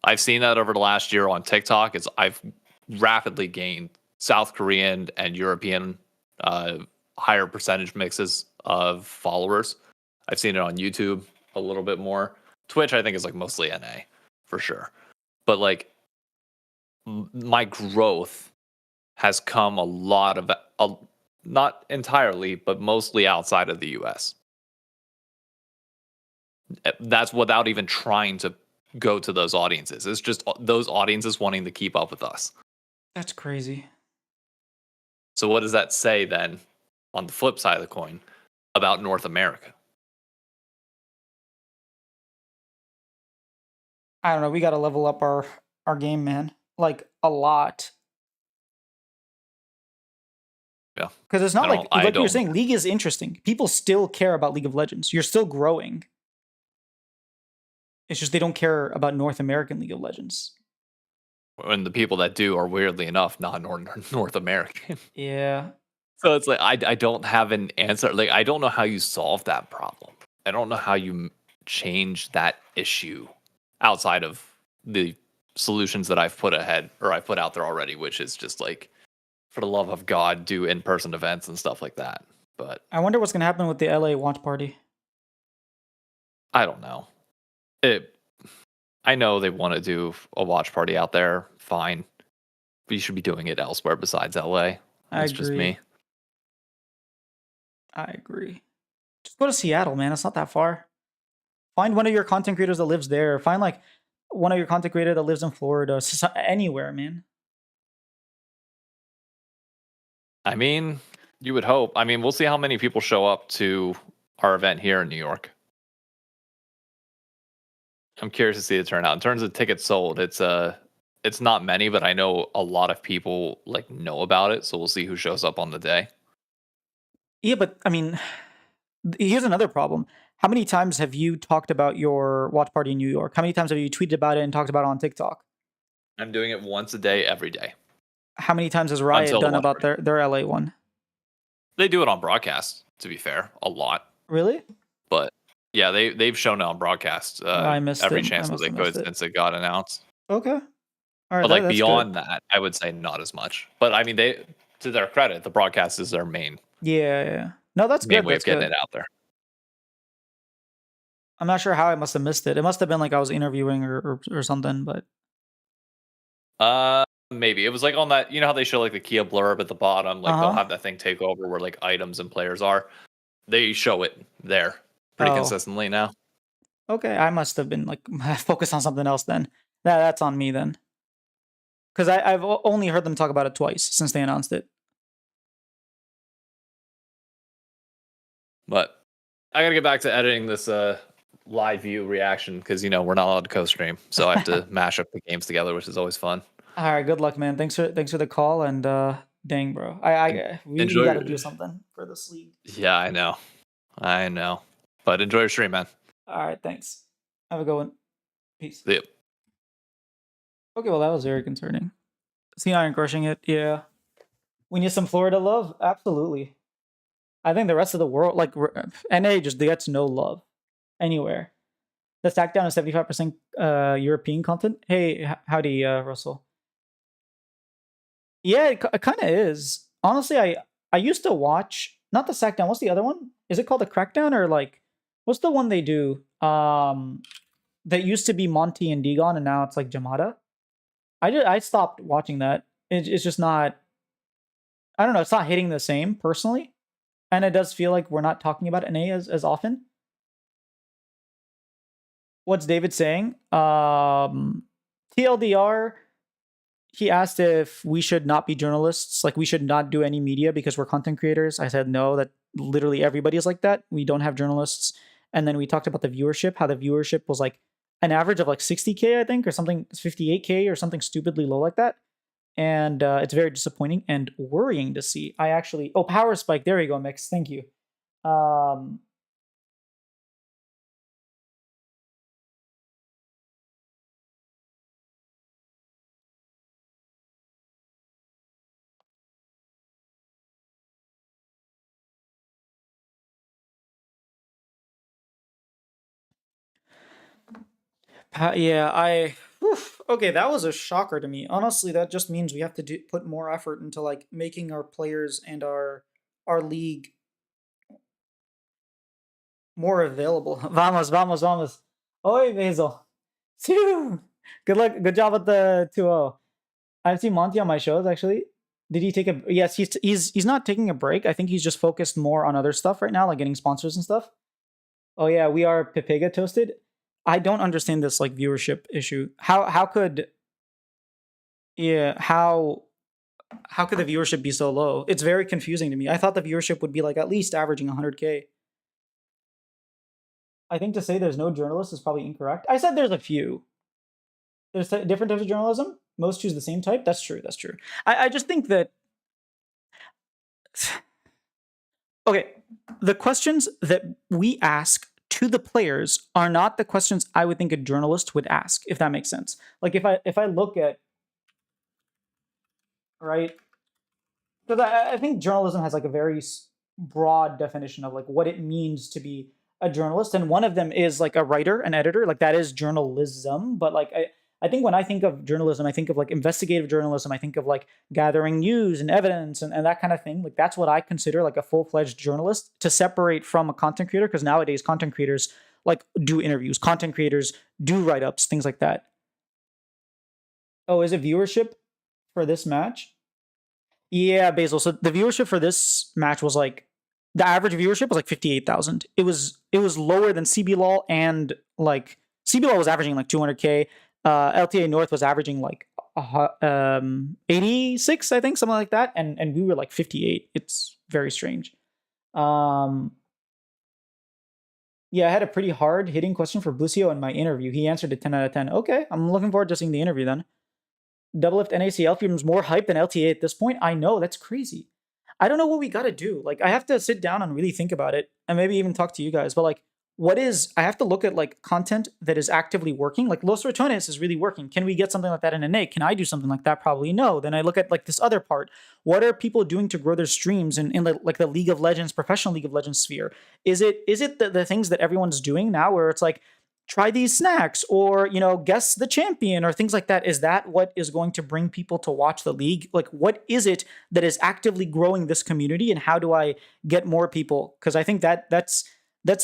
I've seen that over the last year on TikTok. I've rapidly gained South Korean and European higher percentage mixes of followers. I've seen it on YouTube a little bit more. Twitch, I think, is like mostly NA for sure. But like my growth has come a lot of, not entirely, but mostly outside of the US. That's without even trying to go to those audiences. It's just those audiences wanting to keep up with us. That's crazy. So what does that say then on the flip side of the coin about North America? I don't know. We got to level up our game, man. Like a lot. Yeah. Because it's not like you were don't. saying, League is interesting. People still care about League of Legends. You're still growing. It's just they don't care about North American League of Legends. And the people that do are weirdly enough not North American. Yeah. So it's like I don't have an answer. Like I don't know how you solve that problem. I don't know how you change that issue outside of the solutions that I've put ahead or I put out there already, which is just like, for the love of God, do in-person events and stuff like that. But I wonder what's going to happen with the LA watch party. I don't know. I know they want to do a watch party out there. Fine. But you should be doing it elsewhere besides LA. That's just me. I agree. Just go to Seattle, man. It's not that far. Find one of your content creators that lives there. Find like one of your content creators that lives in Florida. Anywhere, man. I mean, you would hope. I mean, we'll see how many people show up to our event here in New York. I'm curious to see the turnout. In terms of tickets sold, it's not many, but I know a lot of people like know about it. So we'll see who shows up on the day. Yeah, but I mean, here's another problem. How many times have you talked about your watch party in New York? How many times have you tweeted about it and talked about it on TikTok? I'm doing it once a day, every day. How many times has Riot done about their LA one? They do it on broadcast, to be fair, a lot. Really? But yeah, they've shown it on broadcast I missed every it. chance that they could since it got announced. Okay. All right. But like beyond that, I would say not as much. But I mean, they, to their credit, the broadcast is their main. Yeah. No, that's main good. way That's of getting good. it out there. I'm not sure how I must have missed it. It must have been like I was interviewing or something, but maybe it was like on that. You know how they show like the Kia blurb at the bottom, like they'll Uh-huh. have that thing take over where like items and players are. They show it there pretty consistently now. Okay, I must have been like focused on something else then. That's on me then. Because I've only heard them talk about it twice since they announced it. But I gotta get back to editing this live view reaction because you know we're not allowed to co-stream, so I have to mash up the games together, which is always fun. All right, good luck, man. Thanks for the call and dang, bro. We got to do something for this league. Yeah, I know. But enjoy your stream, man. All right, thanks. Have a good one. Peace. Yep. Okay, well that was very concerning. C9 crushing it. Yeah. We need some Florida love. Absolutely. I think the rest of the world, like NA, just gets no love anywhere. The stack down is 75% European content. Hey, howdy, Russell. Yeah, it kind of is. Honestly, I used to watch not the sack down. What's the other one? Is it called the crackdown or like what's the one they do? That used to be Monty and Degon, and now it's like Jamada. I stopped watching that. It's just not. I don't know. It's not hitting the same personally, and it does feel like we're not talking about NA as often. What's David saying? TLDR. He asked if we should not be journalists, like we should not do any media because we're content creators. I said no, that literally everybody is like that. We don't have journalists. And then we talked about the viewership, how the viewership was like an average of like 60K, I think, or something, 58K or something stupidly low like that. and it's very disappointing and worrying to see. I actually power spike. There you go, Mix. Thank you. Um, yeah, okay, that was a shocker to me. Honestly, that just means we have to put more effort into like making our players and our league more available. Vamos, vamos, vamos. Oi, Basil. Phew. Good luck. Good job at the 2-0. I've seen Monty on my shows actually. Did he take a yes, he's not taking a break. I think he's just focused more on other stuff right now, like getting sponsors and stuff. Oh yeah, we are Pepega toasted. I don't understand this like viewership issue. How could yeah, how could the viewership be so low? It's very confusing to me. I thought the viewership would be like at least averaging 100K. I think to say there's no journalists is probably incorrect. I said there's a few. There's different types of journalism. Most choose the same type. That's true. That's true. I just think that okay, the questions that we ask to the players are not the questions I would think a journalist would ask, if that makes sense. Like if I look at right, because I think journalism has like a very broad definition of like what it means to be a journalist, and one of them is like a writer, an editor, like that is journalism. But like I think when I think of journalism, I think of like investigative journalism. I think of like gathering news and evidence and that kind of thing. Like that's what I consider like a full-fledged journalist to separate from a content creator. Because nowadays content creators like do interviews, content creators do write-ups, things like that. Oh, is it viewership for this match? Yeah, Basil. So the viewership for this match was like the average viewership was like 58,000. It was lower than CBLOL, and like CBLOL was averaging like 200K. LTA North was averaging like 86, I think, something like that, and we were like 58. It's very strange. Yeah, I had a pretty hard hitting question for Bucio in my interview. He answered it 10 out of 10. Okay, I'm looking forward to seeing the interview then. Double lift NACL is more hype than LTA at this point. I know, that's crazy. I don't know what we got to do. Like, I have to sit down and really think about it and maybe even talk to you guys. But like, I have to look at like content that is actively working. Like Los Ratones is really working. Can we get something like that in NA? Can I do something like that? Probably no. Then I look at like this other part. What are people doing to grow their streams in like the League of Legends, professional League of Legends sphere? Is it the things that everyone's doing now where it's like, try these snacks or guess the champion or things like that? Is that what is going to bring people to watch the league? Like what is it that is actively growing this community, and how do I get more people? Because I think that's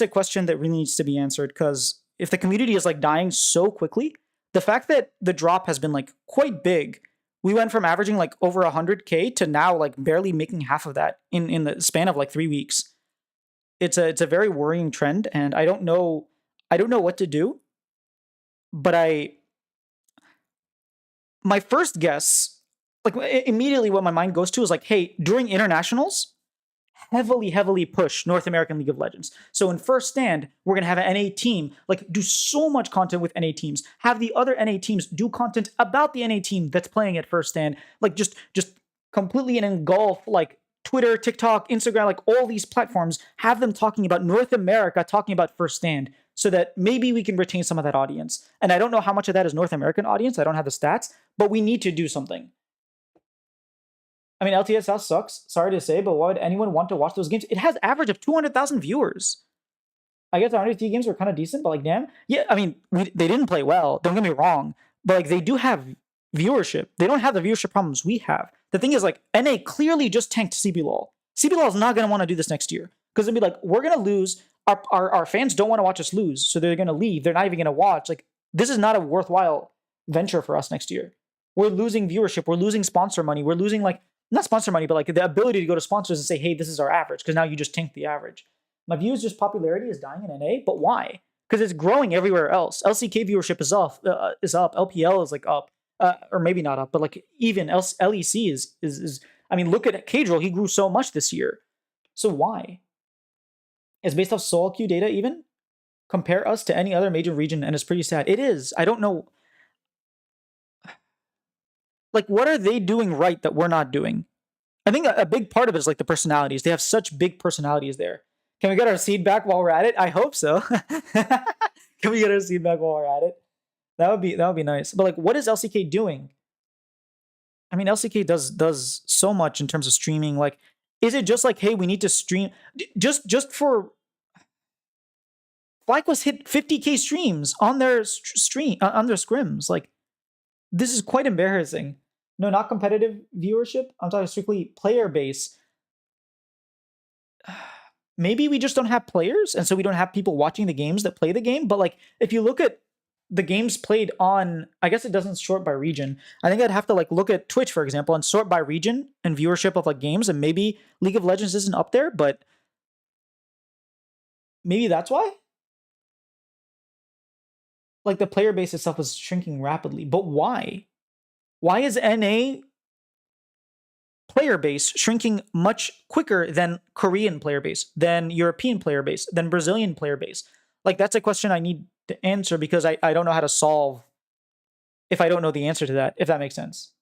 a question that really needs to be answered, because if the community is like dying so quickly, the fact that the drop has been like quite big, we went from averaging like over 100K to now like barely making half of that in the span of like 3 weeks. It's a very worrying trend, and I don't know what to do, but my first guess, like immediately what my mind goes to is like, hey, during internationals, heavily push North American League of Legends. So in first stand, we're gonna have an NA team, like do so much content with NA teams, have the other NA teams do content about the NA team that's playing at first stand, like just completely engulf like Twitter, TikTok, Instagram, like all these platforms, have them talking about North America, talking about first stand, so that maybe we can retain some of that audience. And I don't know how much of that is North American audience. I don't have the stats, but we need to do something. I mean, LTS South sucks. Sorry to say, but why would anyone want to watch those games? It has average of 200,000 viewers. I guess our NFT games were kind of decent, but like, damn. Yeah, I mean, they didn't play well. Don't get me wrong. But like, they do have viewership. They don't have the viewership problems we have. The thing is, like, NA clearly just tanked CBLOL. CBLOL is not going to want to do this next year, because they'll be like, we're going to lose. Our fans don't want to watch us lose, so they're going to leave. They're not even going to watch. Like, this is not a worthwhile venture for us next year. We're losing viewership. We're losing sponsor money. We're losing, like, not sponsor money, but like the ability to go to sponsors and say, hey, this is our average, because now you just tanked the average. My view is just popularity is dying in NA, but why? Because it's growing everywhere else. LCK viewership is up. LPL is like up, or maybe not up, but like even LEC is. I mean, look at Cadril. He grew so much this year. So why? It's based off Soul Q data even. Compare us to any other major region, and it's pretty sad. It is. I don't know. Like, what are they doing right that we're not doing? I think a big part of it is like the personalities. They have such big personalities there. Can we get our seed back while we're at it? I hope so. Can we get our seed back while we're at it? That would be nice. But like, what is LCK doing? I mean, LCK does so much in terms of streaming. Like, is it just like, hey, we need to stream just for FlyQuest hit 50K streams on their stream on their scrims? Like, this is quite embarrassing. No, not competitive viewership. I'm talking strictly player base. Maybe we just don't have players, and so we don't have people watching the games that play the game. But like, if you look at the games played on, I guess it doesn't sort by region. I think I'd have to like look at Twitch, for example, and sort by region and viewership of like games, and maybe League of Legends isn't up there, but maybe that's why. Like the player base itself is shrinking rapidly, but why? Why is NA player base shrinking much quicker than Korean player base, than European player base, than Brazilian player base? Like, that's a question I need to answer because I don't know how to solve if I don't know the answer to that, if that makes sense.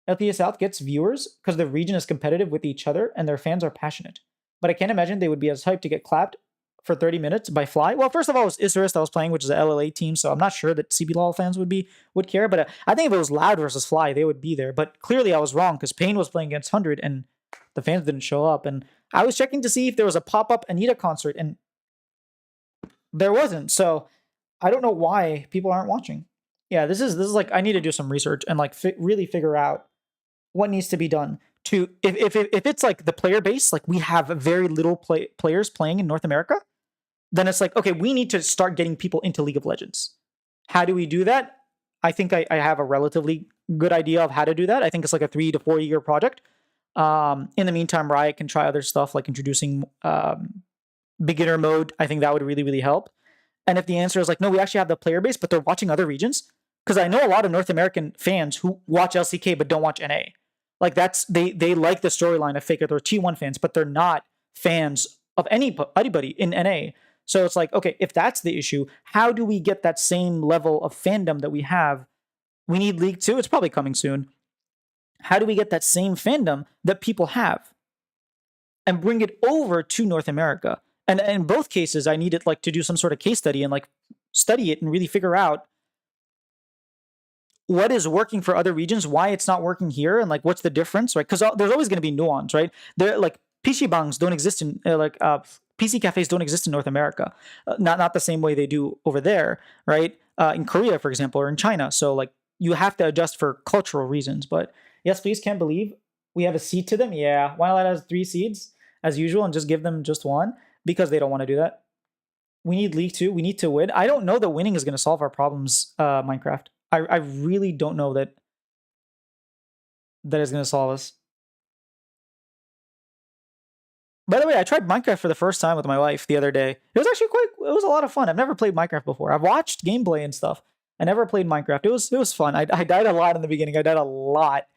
LTA South gets viewers because the region is competitive with each other and their fans are passionate. But I can't imagine they would be as hyped to get clapped for 30 minutes by Fly. Well, first of all, it was Isurus that was playing, which is an LLA team, so I'm not sure that CBLOL fans would care. But I think if it was Loud versus Fly, they would be there. But clearly I was wrong because Pain was playing against 100 and the fans didn't show up. And I was checking to see if there was a pop-up Anita concert, and there wasn't. So I don't know why people aren't watching. Yeah, this is like, I need to do some research and like really figure out what needs to be done to if it's like the player base, like we have very little players playing in North America, then it's like, okay, we need to start getting people into League of Legends. How do we do that? I think I have a relatively good idea of how to do that. I think it's like a 3 to 4 year project. In the meantime, Riot can try other stuff like introducing beginner mode. I think that would really, really help. And if the answer is like, no, we actually have the player base, but they're watching other regions, because I know a lot of North American fans who watch LCK but don't watch NA. Like that's they like the storyline of Faker. They're T1 fans, but they're not fans of anybody in NA. So it's like, okay, if that's the issue, how do we get that same level of fandom that we have? We need League 2. It's probably coming soon. How do we get that same fandom that people have and bring it over to North America? And in both cases, I needed like to do some sort of case study and like study it and really figure out what is working for other regions, why it's not working here, and like what's the difference, right? Because there's always going to be nuance, right? They're like PC bangs don't exist in PC cafes don't exist in North America, not the same way they do over there, right? In Korea, for example, or in China. So like you have to adjust for cultural reasons. But yes, please, can't believe we have a seed to them. Yeah, why not let us 3 seeds as usual and just give them just 1? Because they don't want to do that. We need League 2. We need to win. I don't know that winning is going to solve our problems, Minecraft. I really don't know that is going to solve us. By the way, I tried Minecraft for the first time with my wife the other day. It was actually it was a lot of fun. I've never played Minecraft before. I've watched gameplay and stuff. I never played Minecraft. It was fun. I died a lot in the beginning. I died a lot.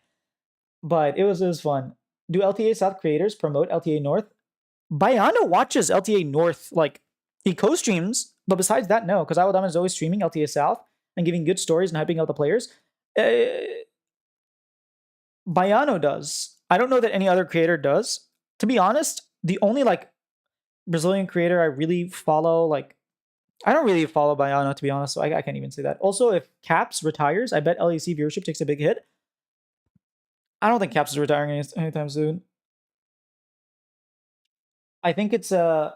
But it was fun. Do LTA South creators promote LTA North? Bayano watches LTA North, like, he co-streams, but besides that, no, because Awadama is always streaming LTA South and giving good stories and hyping out the players. Bayano does. I don't know that any other creator does. To be honest, the only, like, Brazilian creator I really follow, like, I don't really follow Bayano, to be honest, so I can't even say that. Also, if Caps retires, I bet LEC viewership takes a big hit. I don't think Caps is retiring anytime soon. I think it's a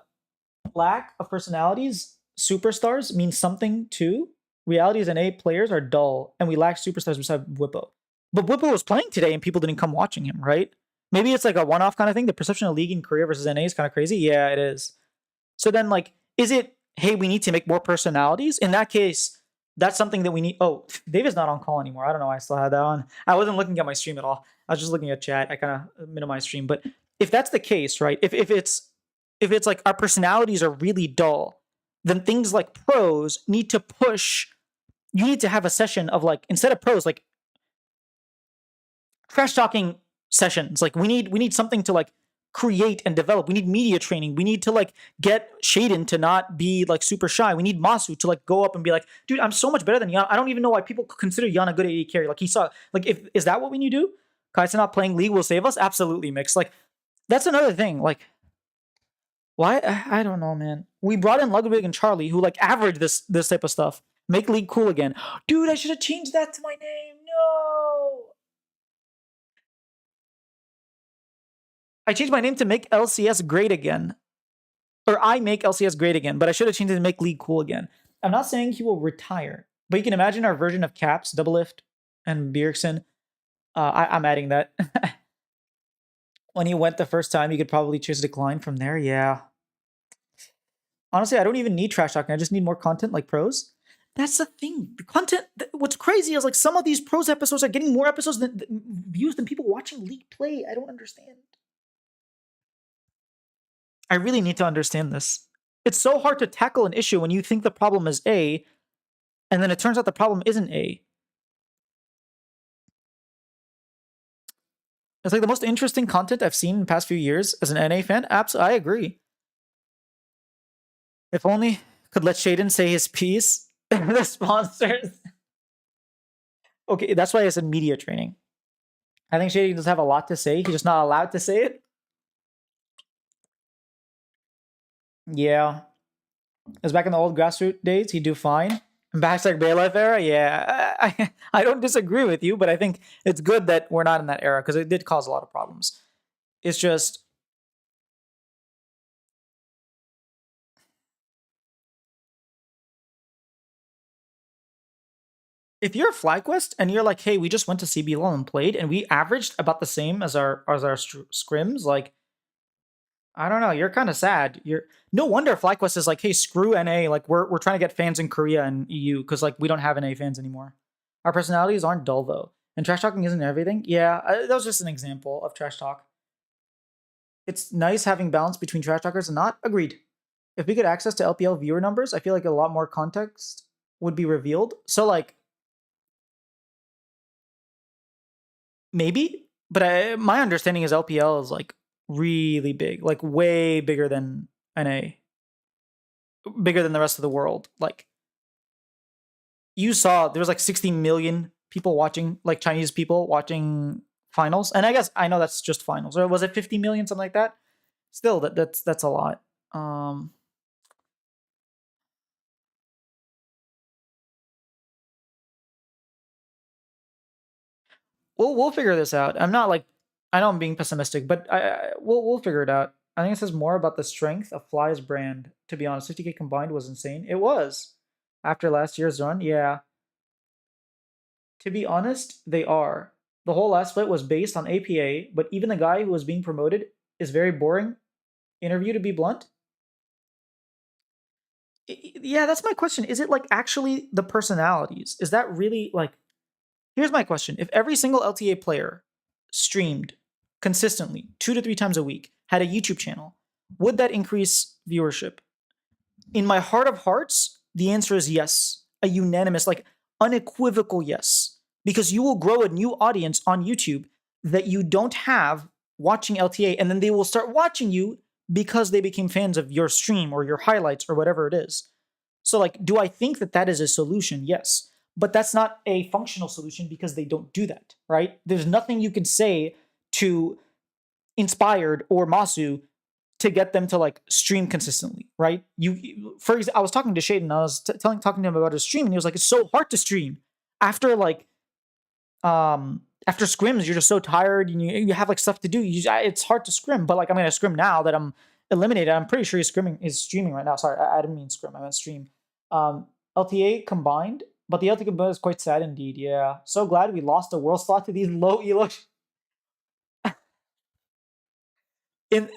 lack of personalities. Superstars means something too. Realities and NA players are dull, and we lack superstars besides Whippo. But Whippo was playing today, and people didn't come watching him, right? Maybe it's like a one-off kind of thing. The perception of League in Korea versus NA is kind of crazy. Yeah, it is. So then, like, is it, hey, we need to make more personalities? In that case, that's something that we need. Oh, David's not on call anymore. I don't know why I still had that on. I wasn't looking at my stream at all. I was just looking at chat. I kind of minimized stream. But if that's the case, right? If it's like our personalities are really dull, then things like pros need to push. You need to have a session of, like, instead of pros, like trash talking sessions. Like we need something to, like, create and develop. We need media training. We need to like get Shaden to not be like super shy. We need Masu to like go up and be like, dude, I'm so much better than Yana. I don't even know why people consider Yana good at AD carry. Like he saw, like if is that what we need to do? Kaisa not playing League will save us? Absolutely, Mix. Like that's another thing. Like why? I don't know, man. We brought in Ludwig and Charlie, who like average this type of stuff. Make League cool again. Dude, I should have changed that to my name. No. I changed my name to make LCS great again. Or I make LCS great again, but I should have changed it to make League cool again. I'm not saying he will retire, but you can imagine our version of Caps, Double Lift, and Bjergsen. I'm adding that. When he went the first time, you could probably choose decline from there. Yeah. Honestly, I don't even need trash talking. I just need more content like pros. That's the thing. The content. What's crazy is like some of these pros episodes are getting more episodes than views than people watching League play. I don't understand. I really need to understand this. It's so hard to tackle an issue when you think the problem is A, and then it turns out the problem isn't A. It's like the most interesting content I've seen in the past few years as an NA fan. Absolutely, I agree. If only could let Shaden say his piece. The sponsors. Okay, that's why I said media training. I think Shaden does have a lot to say. He's just not allowed to say it. Yeah. As back in the old grassroots days, he'd do fine. Hashtag Baylife era, yeah. I don't disagree with you, but I think it's good that we're not in that era because it did cause a lot of problems. It's just if you're a FlyQuest and you're like, hey, we just went to CBLOL and played, and we averaged about the same as our scrims, like I don't know, you're kind of sad. You're no wonder FlyQuest is like, hey, screw NA. Like we're trying to get fans in Korea and EU because like we don't have NA fans anymore. Our personalities aren't dull though, and trash talking isn't everything. Yeah, that was just an example of trash talk. It's nice having balance between trash talkers and not. Agreed. If we get access to LPL viewer numbers, I feel like a lot more context would be revealed. So like maybe, but my understanding is LPL is like really big, like way bigger than NA, bigger than the rest of the world. Like you saw, there was like 60 million people watching, like Chinese people watching finals, and I guess I know that's just finals, or was it 50 million, something like that? Still, that's a lot. We'll figure this out. I'm not like I know I'm being pessimistic, but we'll figure it out. I think it says more about the strength of Fly's brand. To be honest, 50K combined was insane. It was after last year's run. Yeah. To be honest, they are. The whole last split was based on APA, but even the guy who was being promoted is very boring. Interview, to be blunt. Yeah, that's my question. Is it like actually the personalities? Is that really like here's my question. If every single LTA player streamed consistently 2 to 3 times a week, had a YouTube channel, would that increase viewership? In my heart of hearts, the answer is yes. A unanimous, like unequivocal yes. Because you will grow a new audience on YouTube that you don't have watching LTA, and then they will start watching you because they became fans of your stream or your highlights or whatever it is. So, like, do I think that that is a solution? Yes. But that's not a functional solution because they don't do that, right? There's nothing you can say to Inspired or Masu to get them to like stream consistently, right? For example, I was talking to Shaden, I was talking to him about his stream, and he was like, "It's so hard to stream after like, after scrims, you're just so tired, and you have like stuff to do. It's hard to scrim, but like I'm gonna scrim now that I'm eliminated. I'm pretty sure he's streaming right now. Sorry, I didn't mean scrim. I meant stream. LTA combined, but the LTA combined is quite sad indeed. Yeah, so glad we lost a world slot to these low elo. In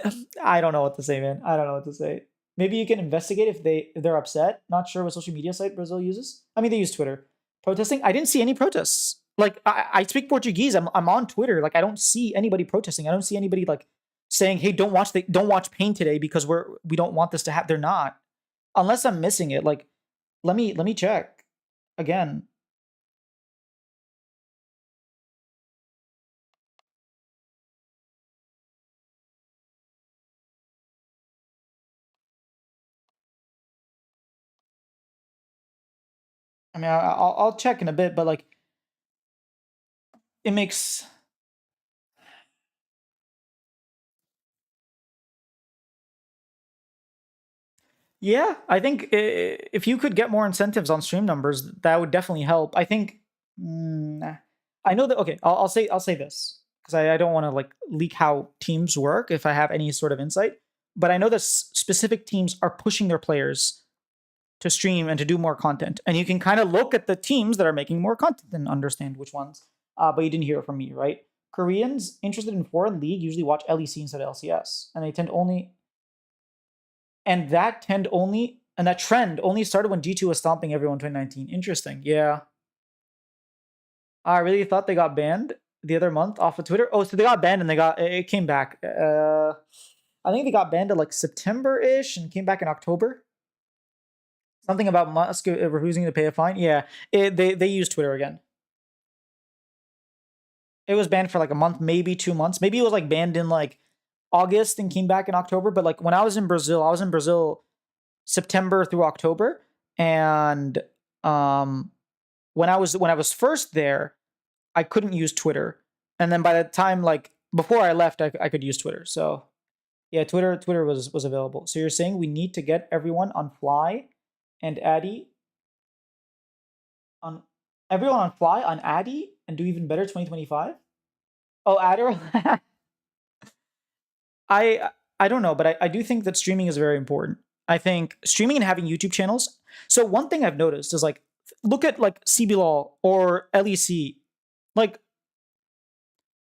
I don't know what to say, man. I don't know what to say. Maybe you can investigate if they're upset. Not sure what social media site Brazil uses. I mean, they use Twitter. Protesting? I didn't see any protests. Like I speak Portuguese. I'm on Twitter. Like I don't see anybody protesting. I don't see anybody like saying, "Hey, don't watch Pain today because we don't want this to happen." They're not. Unless I'm missing it. Like let me check again. I mean, I'll check in a bit, but like it makes. Yeah, I think if you could get more incentives on stream numbers, that would definitely help. I think I know that. Okay, I'll say this because I don't want to like leak how teams work if I have any sort of insight. But I know that specific teams are pushing their players to stream and to do more content, and you can kind of look at the teams that are making more content and understand which ones. But you didn't hear it from me, right? Koreans interested in foreign league usually watch LEC instead of LCS, and they tend only and that trend only started when G2 was stomping everyone in 2019. Interesting. Yeah. I really thought they got banned the other month off of Twitter. Oh, so they got banned and it came back. I think they got banned at like September-ish and came back in October. Something about Musk refusing to pay a fine. Yeah, they used Twitter again. It was banned for like a month, maybe 2 months. Maybe it was like banned in like August and came back in October. But like when I was in Brazil September through October, and when I was first there, I couldn't use Twitter, and then by the time like before I left, I could use Twitter. So yeah, Twitter was available. So you're saying we need to get everyone on Fly and Addy on everyone on Fly on Addy and do even better 2025? Oh, Adder. I don't know, but I do think that streaming is very important. I think streaming and having YouTube channels. So one thing I've noticed is like look at like CBLOL or LEC, like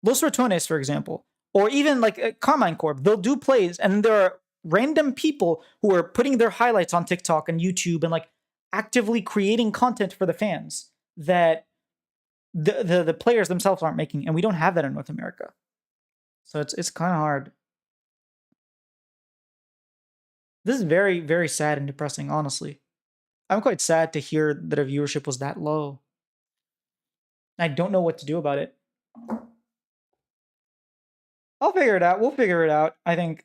Los Ratones, for example, or even like Carmine Corp. They'll do plays, and there are random people who are putting their highlights on TikTok and YouTube and like actively creating content for the fans that the players themselves aren't making, and we don't have that in North America. So it's kind of hard. This is very, very sad and depressing, honestly. I'm quite sad to hear that our viewership was that low. I don't know what to do about it. I'll figure it out. We'll figure it out, I think.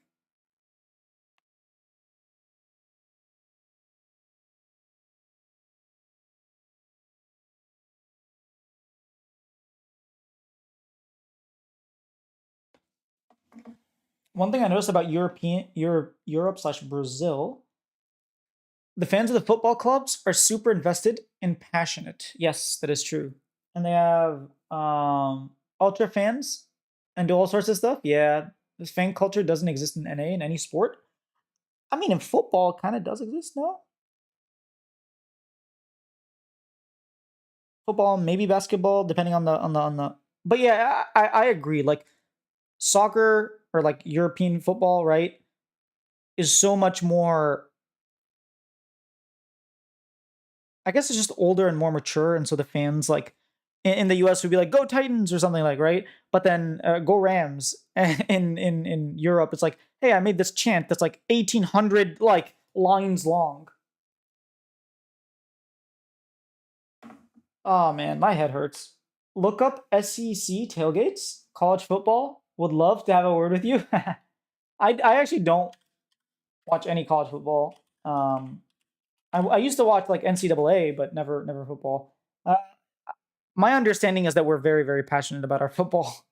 One thing I noticed about Europe/Brazil, the fans of the football clubs are super invested and passionate. Yes, that is true. And they have ultra fans and do all sorts of stuff. Yeah, this fan culture doesn't exist in NA in any sport. I mean, in football, kind of does exist, no? Football, maybe basketball, depending on the. But yeah, I agree. Like soccer or like European football, right, is so much more. I guess it's just older and more mature, and so the fans like in the US would be like "Go Titans" or something like, right? But then "Go Rams." In Europe, it's like, "Hey, I made this chant that's like 1,800 like lines long." Oh man, my head hurts. Look up SEC tailgates, college football. Would love to have a word with you. I actually don't watch any college football. I used to watch like NCAA, but never football. My understanding is that we're very, very passionate about our football.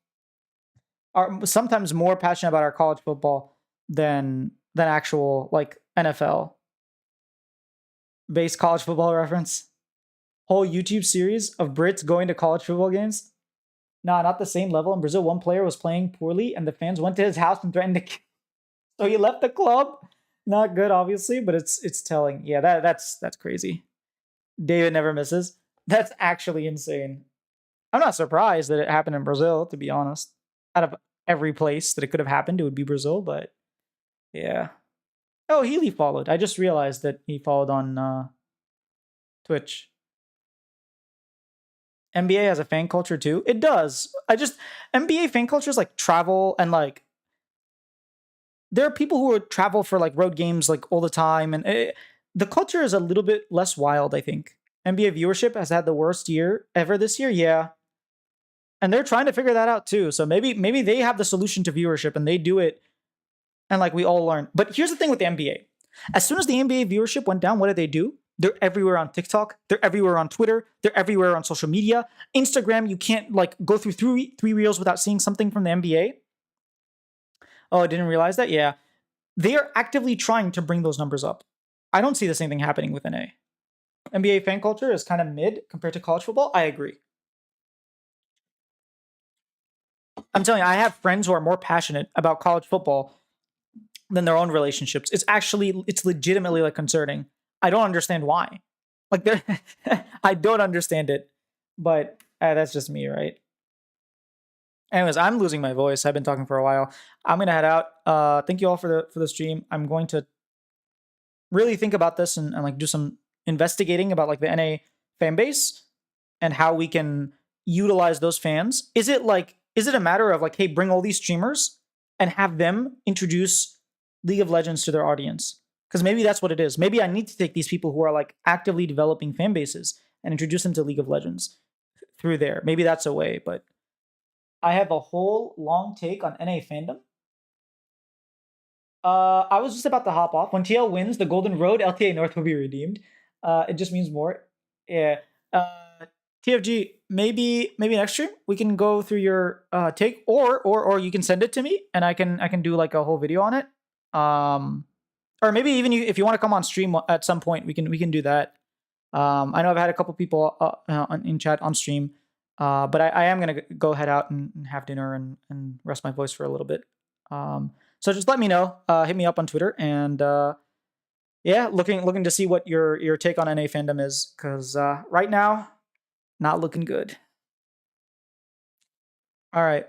Are sometimes more passionate about our college football than actual like NFL based college football reference. Whole YouTube series of Brits going to college football games. Nah, not the same level. In Brazil, one player was playing poorly, and the fans went to his house and threatened to kill. So he left the club. Not good, obviously, but it's telling. Yeah, that's crazy. David never misses. That's actually insane. I'm not surprised that it happened in Brazil, to be honest. Out of every place that it could have happened, it would be Brazil, but yeah. Oh, Healy followed. I just realized that he followed on Twitch. NBA has a fan culture too. It does. NBA fan culture is like travel and like there are people who would travel for like road games like all the time, and the culture is a little bit less wild. I think NBA viewership has had the worst year ever this year. Yeah, and they're trying to figure that out too. So maybe they have the solution to viewership and they do it, and like we all learn. But here's the thing with the NBA: as soon as the NBA viewership went down, what did they do? They're everywhere on TikTok. They're everywhere on Twitter. They're everywhere on social media. Instagram, you can't like go through three reels without seeing something from the NBA. Oh, I didn't realize that. Yeah, they are actively trying to bring those numbers up. I don't see the same thing happening with NA. NBA fan culture is kind of mid compared to college football. I agree. I'm telling you, I have friends who are more passionate about college football than their own relationships. It's legitimately like concerning. I don't understand why. Like I don't understand it, but that's just me, right? Anyways, I'm losing my voice. I've been talking for a while. I'm gonna head out. Thank you all for the stream. I'm going to really think about this and like do some investigating about like the NA fan base and how we can utilize those fans. Is it a matter of like, hey, bring all these streamers and have them introduce League of Legends to their audience? Because maybe that's what it is. Maybe I need to take these people who are like actively developing fan bases and introduce them to League of Legends through there. Maybe that's a way, but I have a whole long take on NA fandom. I was just about to hop off. When TL wins, the Golden Road LTA North will be redeemed. It just means more. Yeah. TFG, maybe next stream we can go through your take, or you can send it to me and I can do like a whole video on it. Or maybe even if you want to come on stream at some point, we can do that. I know I've had a couple people in chat on stream, but I am gonna go head out and have dinner and rest my voice for a little bit. So just let me know. Hit me up on Twitter, and yeah, looking to see what your take on NA fandom is, because right now, not looking good. All right.